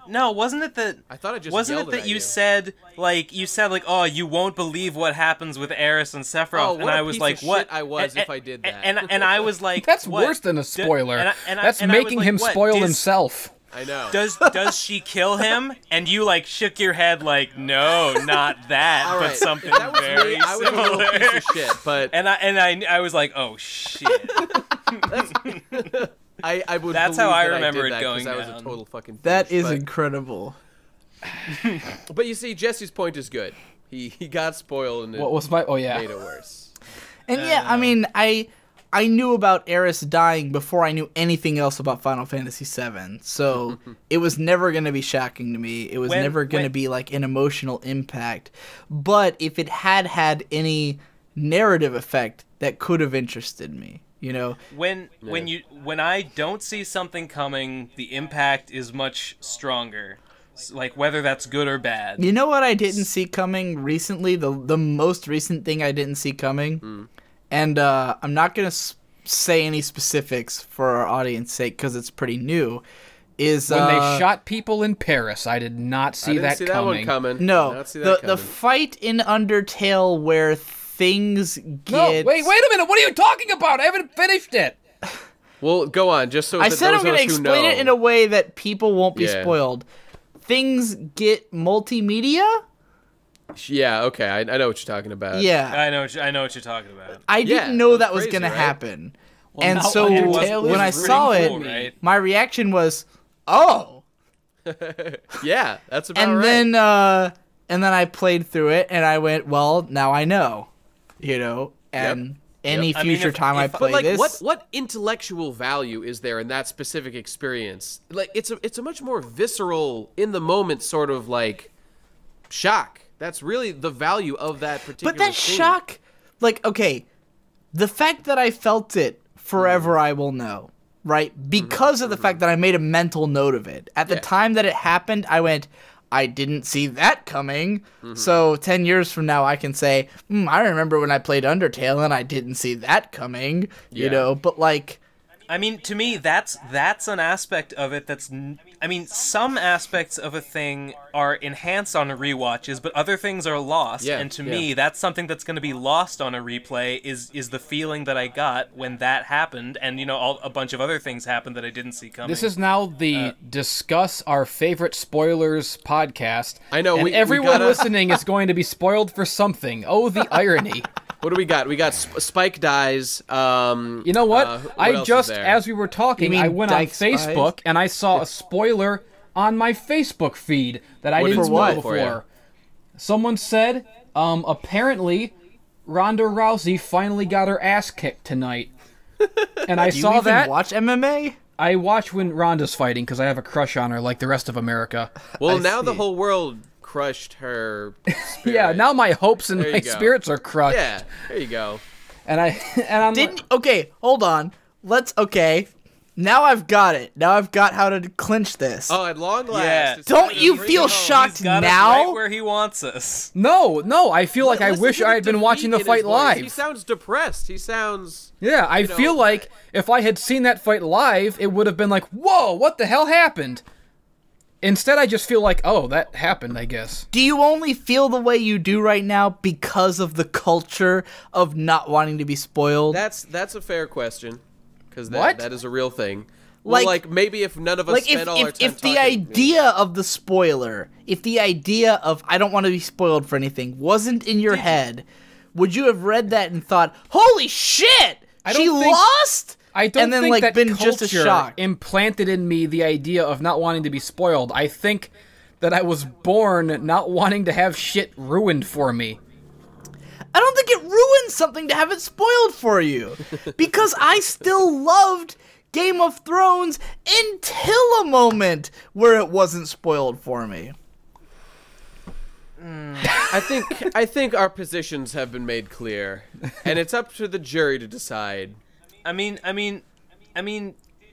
No, wasn't it that? I thought I just wasn't yelled it that at you said like oh, you won't believe what happens with Aeris and Sephiroth, and I was like, what? I was if I did that. And I was like, that's what? worse than a spoiler. And that's making him spoil himself. I know. Does she kill him? And you like shook your head like, no, not that, All but right. something If that was very me, I was a similar. little piece of shit, but I was like, oh shit. I would. That's how I believe that remember did it that, going 'cause I was down. a total fucking. That douche, is but, incredible. But you see, Jesse's point is good. He got spoiled and What was my? Oh yeah. made it worse. And yeah, I mean, I knew about Eris dying before I knew anything else about Final Fantasy VII, so it was never going to be shocking to me. It was never going to be like an emotional impact. But if it had any narrative effect, that could have interested me. You know, when I don't see something coming, the impact is much stronger. Like whether that's good or bad. You know what I didn't see coming recently? The most recent thing I didn't see coming, and I'm not gonna say any specifics for our audience sake because it's pretty new. Is when they shot people in Paris? I did not see that see coming. that one coming. No, the fight in Undertale where things get. No, wait a minute! What are you talking about? I haven't finished it. Well, go on. Just so I that said those I'm going of to us who explain know. it in a way that people won't be Yeah. spoiled. Things get multimedia? Yeah, okay, I know what you're talking about. Yeah. I know what you're talking about. I Yeah, didn't know that's that was crazy, going to right? happen. Well, and now so Undertale when I is saw pretty it, cool, right? my reaction was, "Oh." Yeah, that's about And right. then I played through it and I went, "Well, now I know." You know, and any I mean, future time I if- play But like, this, what intellectual value is there in that specific experience? Like, it's a much more visceral, in the moment sort of like shock. That's really the value of that particular. but that scene. shock, like, okay, the fact that I felt it forever, I will know, right? Because of the fact that I made a mental note of it. At the Yeah. time that it happened, I went, I didn't see that coming. So 10 years from now, I can say, I remember when I played Undertale and I didn't see that coming, you Yeah. know? But, like, I mean, to me, that's an aspect of it that's... I mean, some aspects of a thing are enhanced on a rewatches, but other things are lost. Yeah, And to yeah. me, that's something that's going to be lost on a replay, is the feeling that I got when that happened, and, you know, a bunch of other things happened that I didn't see coming. This is now the Discuss Our Favorite Spoilers podcast. I know, and we everyone gotta- listening is going to be spoiled for something. Oh, the irony. What do we got? We got Spike dies. You know what? What I else is just, there? as we were talking, You mean I went on Dyke Spies? Facebook and I saw a spoiler on my Facebook feed that I What didn't did it know spoil for you? before. Someone said, apparently, Ronda Rousey finally got her ass kicked tonight. And I do you saw even that. watch MMA? I watch when Ronda's fighting because I have a crush on her, like the rest of America. Well, I now the see. whole world crushed her spirit. Yeah, now my hopes and There my you go. spirits are crushed. Yeah, there you go. And I'm Didn't okay, hold on. Okay. Now I've got it. Now I've got how to clinch this. Oh, at long last. Yeah. it's Don't time to you bring feel it home. shocked He's got us now? right where he wants us. No, I feel like I Listen wish to the I had been watching the defeat in his fight voice. He live. sounds depressed. He sounds. Yeah, I know, feel like if I had seen that fight live, it would have been like, whoa, what the hell happened? Instead, I just feel like, oh, that happened, I guess. Do you only feel the way you do right now because of the culture of not wanting to be spoiled? That's a fair question, because What? that is a real thing. Like- Well, like maybe if none of us Like spent all our time if the talking, idea of the spoiler, if the idea of I don't want to be spoiled for anything wasn't in your head, would you have read that and thought, "Holy shit, she don't think- lost"? I don't and then think like that been culture just as shocked. implanted in me the idea of not wanting to be spoiled. I think that I was born not wanting to have shit ruined for me. I don't think it ruins something to have it spoiled for you, because I still loved Game of Thrones until a moment where it wasn't spoiled for me. I think our positions have been made clear, and it's up to the jury to decide. I mean,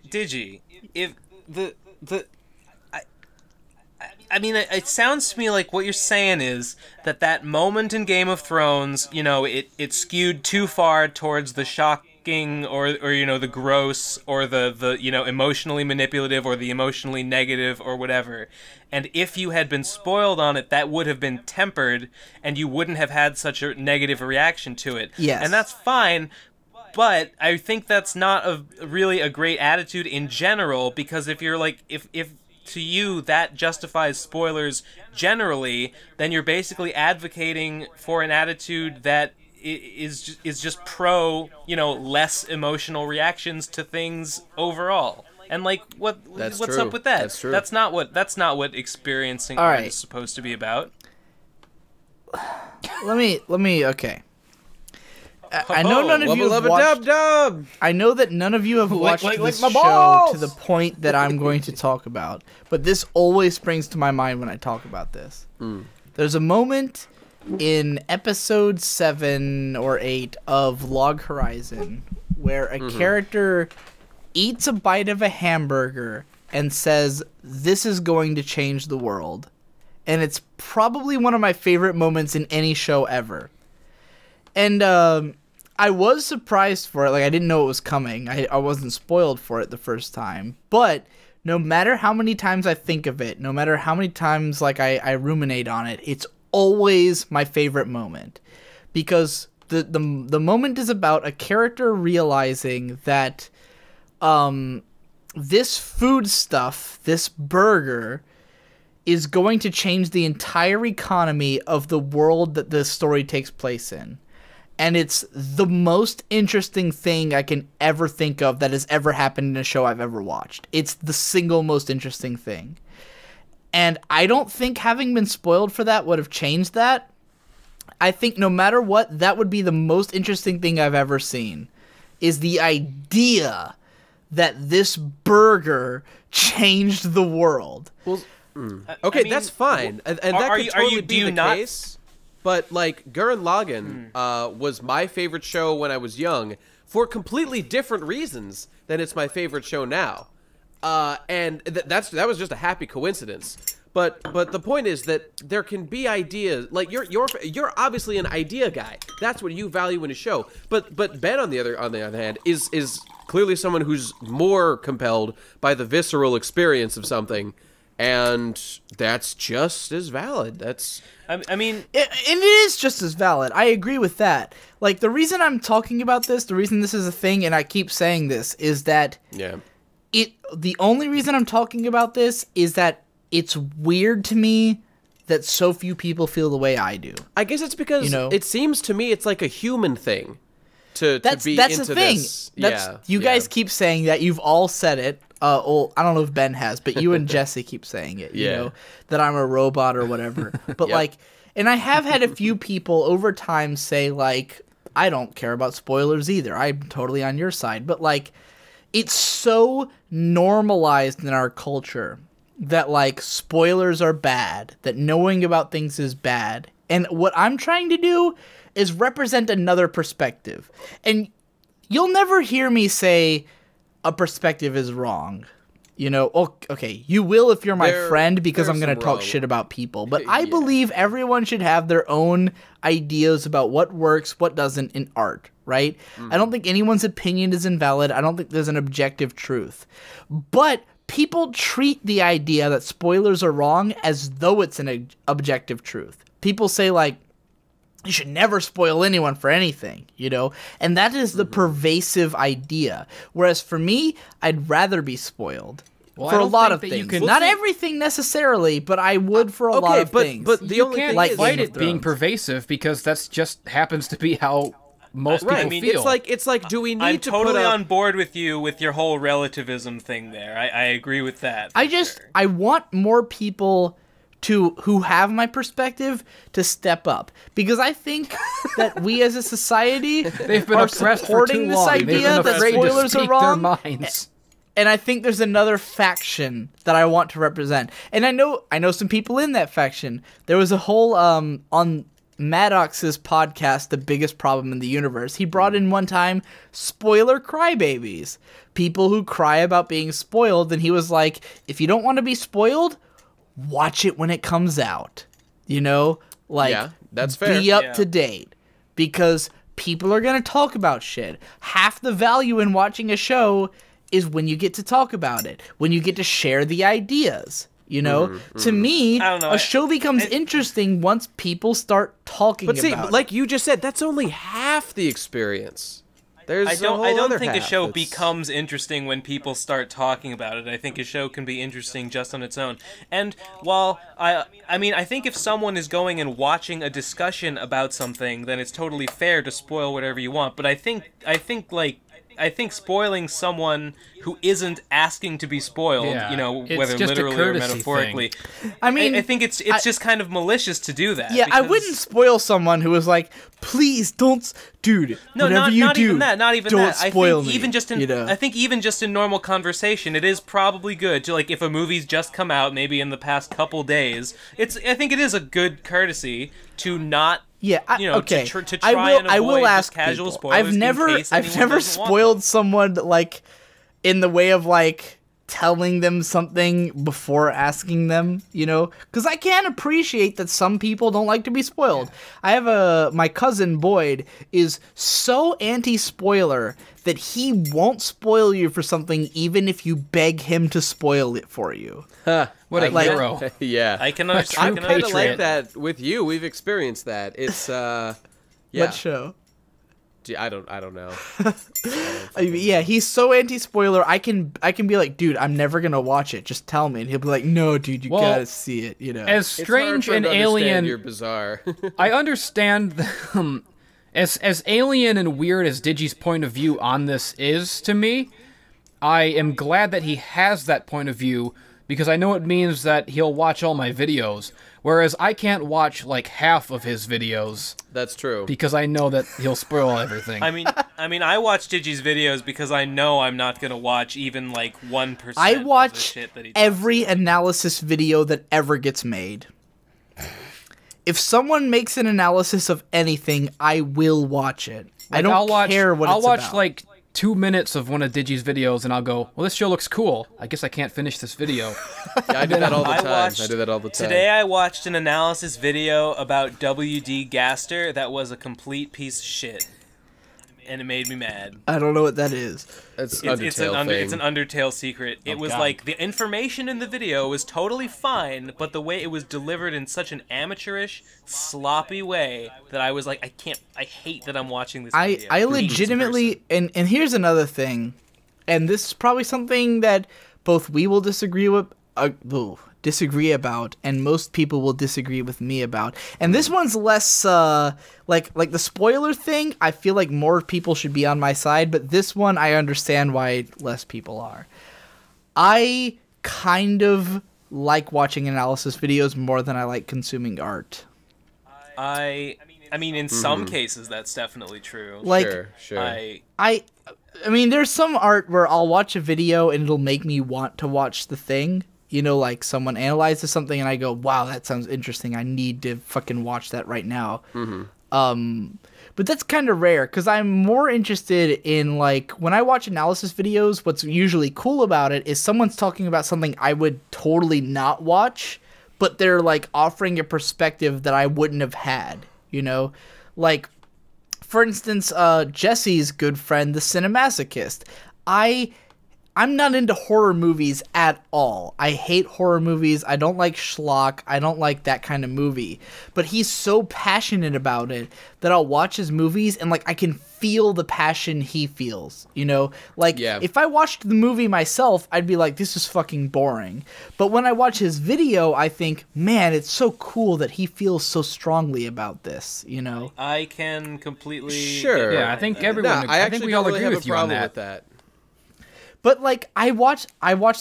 Digi, if I mean, it sounds to me like what you're saying is that moment in Game of Thrones, you know, it skewed too far towards the shocking or you know, the gross or the you know, emotionally manipulative or the emotionally negative or whatever. And if you had been spoiled on it, that would have been tempered and you wouldn't have had such a negative reaction to it. Yes. And that's fine. But I think that's not really a great attitude in general, because if you're like, if to you that justifies spoilers generally, then you're basically advocating for an attitude that is just pro, less emotional reactions to things overall. And like, what's up with that? That's true. That's not what experiencing art is supposed to be about. Let me. Okay. I know none of you have watched. I know that none of you have watched this show to the point that I'm going to talk about, but this always springs to my mind when I talk about this. There's a moment in episode 7 or 8 of Log Horizon where a character eats a bite of a hamburger and says, "This is going to change the world." And it's probably one of my favorite moments in any show ever. And I was surprised for it. Like, I didn't know it was coming. I wasn't spoiled for it the first time. But no matter how many times I think of it, no matter how many times like I ruminate on it, it's always my favorite moment. Because the moment is about a character realizing that this food stuff, this burger, is going to change the entire economy of the world that the story takes place in. And it's the most interesting thing I can ever think of that has ever happened in a show I've ever watched. It's the single most interesting thing. And I don't think having been spoiled for that would have changed that. I think no matter what, that would be the most interesting thing I've ever seen. Is the idea that this burger changed the world. Well, okay, I mean, that's fine, and that could totally be the case. But like Gurren Lagann was my favorite show when I was young for completely different reasons than it's my favorite show now, and that was just a happy coincidence. But the point is that there can be ideas like you're obviously an idea guy. That's what you value in a show. But Ben on the other hand is clearly someone who's more compelled by the visceral experience of something. And that's just as valid. I mean... and it is just as valid. I agree with that. Like, the reason I'm talking about this, the reason this is a thing, and I keep saying this, is that... Yeah. The only reason I'm talking about this is that it's weird to me that so few people feel the way I do. I guess it's because it seems to me it's like a human thing to be that's into the thing. this. You guys keep saying that. You've all said it. Well, I don't know if Ben has, but you and Jesse keep saying it, you know, that I'm a robot or whatever. But like, and I have had a few people over time say like, I don't care about spoilers either. I'm totally on your side. But like, it's so normalized in our culture that like spoilers are bad, that knowing about things is bad. And what I'm trying to do is represent another perspective. And you'll never hear me say a perspective is wrong. You know, okay, you will if you're my friend because I'm going to talk shit about people. But I believe everyone should have their own ideas about what works, what doesn't in art, right? I don't think anyone's opinion is invalid. I don't think there's an objective truth. But people treat the idea that spoilers are wrong as though it's an objective truth. People say like, you should never spoil anyone for anything, you know? And that is the pervasive idea. Whereas for me, I'd rather be spoiled for a lot of things. Not everything necessarily, but I would for a lot of things. But the only thing is fight it being pervasive because that's just happens to be how most people feel. It's like, do we need I'm to totally put on board with you with your whole relativism thing there. I agree with that. I want more people who have my perspective to step up, because I think that we as a society they've been oppressed supporting for too long. this idea that spoilers are wrong. Their minds. And I think there's another faction that I want to represent. And I know some people in that faction. There was a whole on Maddox's podcast, The Biggest Problem in the Universe. He brought in one time spoiler crybabies, people who cry about being spoiled, and he was like, if you don't want to be spoiled, watch it when it comes out. You know? Like, that's fair. Be up to date. Because people are going to talk about shit. Half the value in watching a show is when you get to talk about it. When you get to share the ideas. You know? To me, a show becomes interesting once people start talking about it. But see, like you just said, that's only half the experience. There's I don't think a show becomes interesting when people start talking about it. I think a show can be interesting just on its own. And while I mean, I think if someone is going and watching a discussion about something, then it's totally fair to spoil whatever you want. But I think spoiling someone who isn't asking to be spoiled, you know, whether literally or metaphorically. I mean, I think it's just kind of malicious to do that. Yeah, I wouldn't spoil someone who was like, "Please don't, dude. No, whatever not, you not do, even that. Not even don't that. spoil I think me." even just in, you know? I think even just in normal conversation, it is probably good to, like, if a movie's just come out, maybe in the past couple days. I think it is a good courtesy to not. Yeah, okay. To try and avoid I will ask casual people. spoilers. I've never spoiled someone like in the way of like telling them something before asking them, you know, because I can appreciate that some people don't like to be spoiled. I have my cousin Boyd is so anti-spoiler that he won't spoil you for something even if you beg him to spoil it for you. What a hero! Yeah, I can understand. I'm kind of like that with you. We've experienced that. It's yeah. What show? I don't know. Yeah, he's so anti-spoiler. I can be like, dude, I'm never gonna watch it. Just tell me, and he'll be like, no, dude, you gotta see it. You know, as strange and alien, you're bizarre. I understand. As alien and weird as Digi's point of view on this is to me, I am glad that he has that point of view because I know it means that he'll watch all my videos, whereas I can't watch like half of his videos. That's true. Because I know that he'll spoil everything. I mean, I watch Digi's videos because I know I'm not gonna watch even like 1%. I watch of the shit that he every analysis video that ever gets made. If someone makes an analysis of anything, I will watch it. Like, I don't care what it's about. I'll watch like 2 minutes of one of Digi's videos and I'll go, well, this show looks cool. I guess I can't finish this video. Yeah, I do that all the time. I do that all the time. Today I watched an analysis video about W.D. Gaster that was a complete piece of shit. And it made me mad. I don't know what that is. It's an Undertale secret. It was like the information in the video was totally fine, but the way it was delivered in such an amateurish, sloppy way that I was like, I hate that I'm watching this video. I legitimately, and here's another thing, and this is probably something that both we will disagree about, and most people will disagree with me about. And this one's less like the spoiler thing. I feel like more people should be on my side, but this one I understand why less people are. I kind of like watching analysis videos more than I like consuming art. I mean, in some cases that's definitely true. Like, sure. I mean, there's some art where I'll watch a video and it'll make me want to watch the thing. You know, like someone analyzes something and I go, wow, that sounds interesting. I need to fucking watch that right now. But that's kind of rare because I'm more interested in, like, when I watch analysis videos, what's usually cool about it is someone's talking about something I would totally not watch, but they're, like, offering a perspective that I wouldn't have had, you know? Like, for instance, Jesse's good friend, the Cinemasochist. I'm not into horror movies at all. I hate horror movies. I don't like schlock. I don't like that kind of movie. But he's so passionate about it that I'll watch his movies and, like, I can feel the passion he feels, you know? Like, if I watched the movie myself, I'd be like, this is fucking boring. But when I watch his video, I think, man, it's so cool that he feels so strongly about this, you know? I can completely... Sure. Yeah, I think everyone... I think we all agree with you on that. But, like, I watch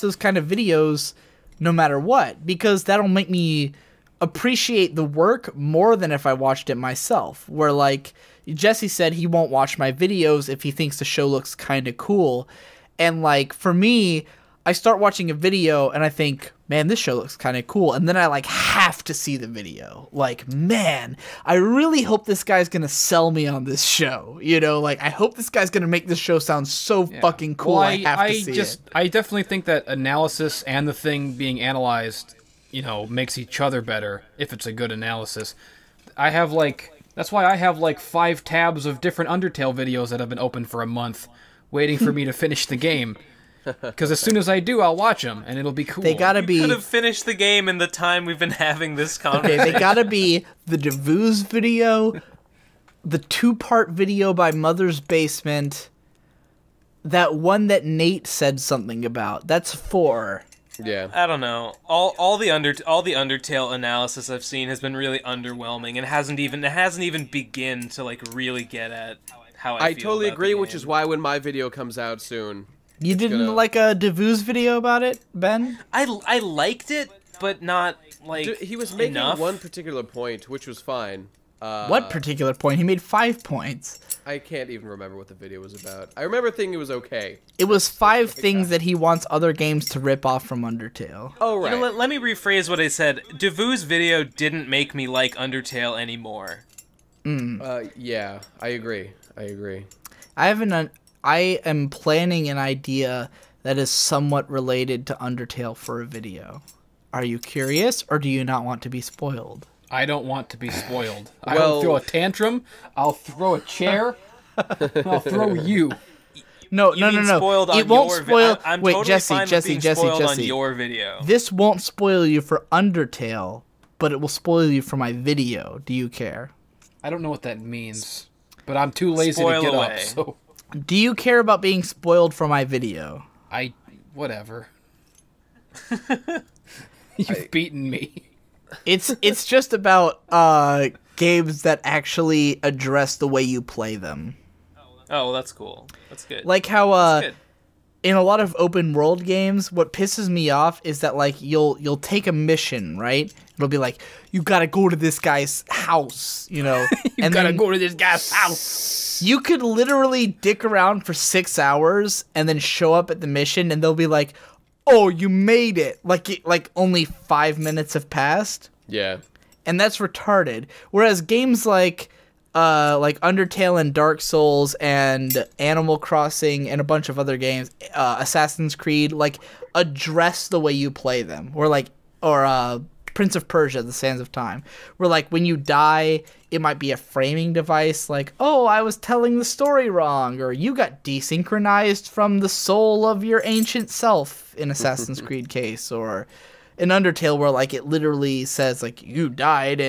those kind of videos no matter what, because that'll make me appreciate the work more than if I watched it myself. Where, like, Jesse said he won't watch my videos if he thinks the show looks kind of cool. And, like, for me, I start watching a video and I think, man, this show looks kind of cool. And then I, like, have to see the video. Like, man, I really hope this guy's going to sell me on this show. You know, like, I hope this guy's going to make this show sound so fucking cool. Well, I have to see it. I definitely think that analysis and the thing being analyzed, you know, makes each other better if it's a good analysis. That's why I have, like, 5 tabs of different Undertale videos that have been open for a month, waiting for me to finish the game. Because as soon as I do, I'll watch them, and it'll be cool. They gotta be... You could have finished the game in the time we've been having this conversation. Okay, they gotta be the Devooz video, the 2-part video by Mother's Basement, that one that Nate said something about. That's 4. Yeah. I don't know. All the Undertale analysis I've seen has been really underwhelming and hasn't even begin to like really get at how I feel totally about agree, the which is why when my video comes out soon. You didn't like a Devue's video about it, Ben? I liked it, but not like he was making enough. one particular point, which was fine. What particular point? He made 5 points. I can't even remember what the video was about. I remember thinking it was okay. It was 5 things that he wants other games to rip off from Undertale. Oh, right. You know, let me rephrase what I said. Devue's video didn't make me like Undertale anymore. Yeah, I agree. I am planning an idea that is somewhat related to Undertale for a video. Are you curious, or do you not want to be spoiled? I don't want to be spoiled. I'll throw a tantrum. I'll throw a chair. I'll throw you. No. It won't spoil. I'm Wait, totally Jesse. on your video. This won't spoil you for Undertale, but it will spoil you for my video. Do you care? I don't know what that means, but I'm too lazy to get up. So. Do you care about being spoiled for my video? Whatever. You've beaten me. It's just about games that actually address the way you play them. Oh, well, that's cool. That's good. Like how in a lot of open world games, what pisses me off is that like you'll take a mission, right? It'll be like, you gotta go to this guy's house, you know. And gotta go to this guy's house. You could literally dick around for 6 hours and then show up at the mission, and they'll be like, oh, you made it. Like only 5 minutes have passed. Yeah. And that's retarded. Whereas games like Undertale and Dark Souls and Animal Crossing and a bunch of other games, Assassin's Creed, like address the way you play them. Or Prince of Persia, The Sands of Time, where like when you die, it might be a framing device like, oh, I was telling the story wrong, or you got desynchronized from the soul of your ancient self in Assassin's Creed case, or in Undertale where like it literally says like you died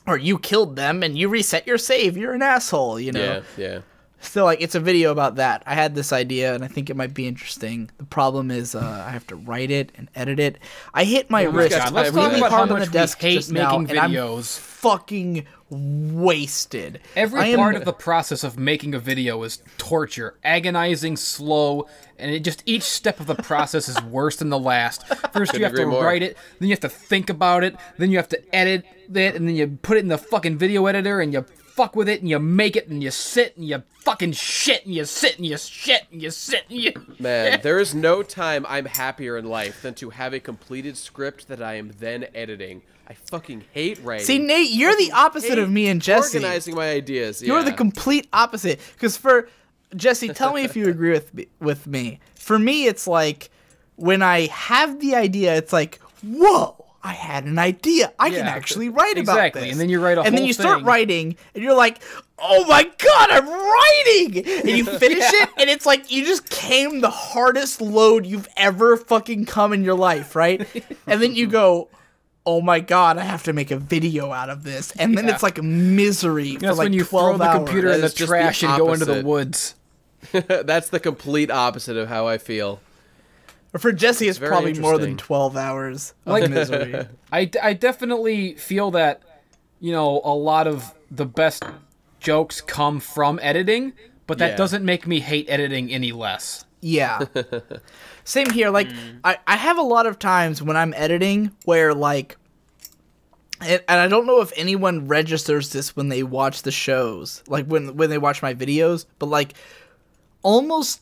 or you killed them and you reset your save, you're an asshole, you know? Yeah. So, like, it's a video about that. I had this idea, and I think it might be interesting. The problem is I have to write it and edit it. I hit my wrist really hard on the desk just now, and I'm fucking wasted. Every part of the process of making a video is torture, agonizing, slow, and each step of the process is worse than the last. First you have to write it, then you have to think about it, then you have to edit it, and then you put it in the fucking video editor, and you fuck with it, and you make it, and you sit, and you fucking shit, and you sit, and you shit, and you sit, and you... Man, there is no time I'm happier in life than to have a completed script that I am then editing. I fucking hate writing. See, Nate, you're the opposite of me and Jesse. Organizing my ideas. You're the complete opposite. Because Jesse, tell me if you agree with me. For me, it's like, when I have the idea, it's like, whoa, I had an idea. I can actually write about this. And then you write a whole thing. And then you start writing, and you're like, oh my god, I'm writing! And you finish it, and it's like you just came the hardest load you've ever fucking come in your life, right? And then you go, oh my god, I have to make a video out of this. And then it's like misery for like 12 hours. That's when you throw the computer in the trash and go into the woods. That's the complete opposite of how I feel. Or for Jesse, it's probably more than 12 hours of misery. I definitely feel that, you know, a lot of the best jokes come from editing, but that doesn't make me hate editing any less. Yeah. Same here. Like, I have a lot of times when I'm editing where, like, and I don't know if anyone registers this when they watch the shows, like when they watch my videos, but like almost,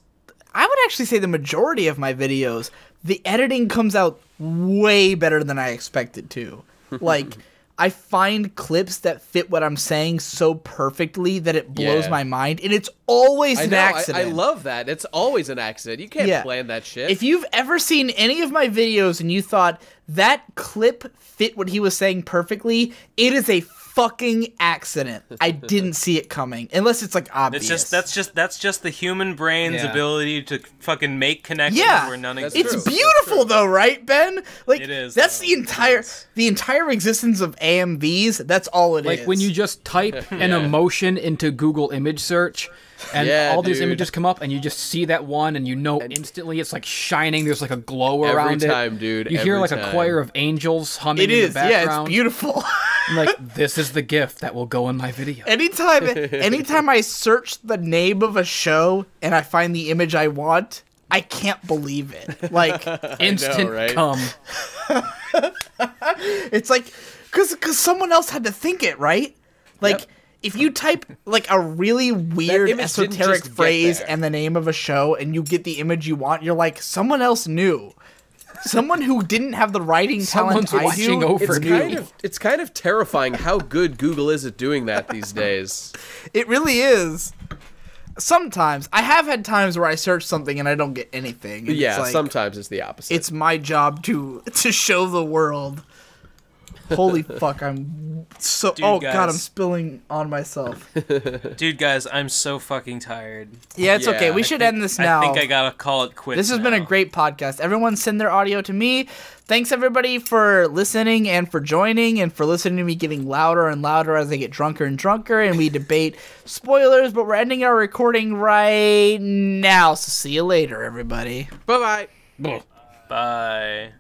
I would actually say the majority of my videos, the editing comes out way better than I expected to. Like, I find clips that fit what I'm saying so perfectly that it blows my mind, and it's always an accident. I love that. It's always an accident. You can't plan that shit. If you've ever seen any of my videos and you thought that clip fit what he was saying perfectly, it is a fucking accident. I didn't see it coming, unless it's like obvious. That's just the human brain's ability to fucking make connections where none exist. It's beautiful though, right, Ben? Like it is. That's the entire existence of AMVs. That's all it is. Like when you just type an emotion into Google image search. And all these images come up, and you just see that one, and you know instantly it's like shining. There's like a glow around it. Every time, dude. You hear like a choir of angels humming in the background. Yeah, it's beautiful. I'm like, this is the gift that will go in my video. Anytime I search the name of a show and I find the image I want, I can't believe it. Like instant come. It's like because someone else had to think it, right? Like. Yep. If you type like a really weird esoteric phrase and the name of a show and you get the image you want, you're like, someone else knew. Someone who didn't have the writing talent I do. It's kind of terrifying how good Google is at doing that these days. It really is. Sometimes. I have had times where I search something and I don't get anything. Yeah, sometimes it's the opposite. It's my job to show the world. Holy fuck, I'm so... Dude, guys. God, I'm spilling on myself. Dude, guys, I'm so fucking tired. Yeah, it's okay. We should end this now. I think I gotta call it quits. This has been a great podcast. Everyone send their audio to me. Thanks, everybody, for listening and for joining and for listening to me getting louder and louder as I get drunker and drunker and we debate spoilers, but we're ending our recording right now. So see you later, everybody. Bye-bye. Bye.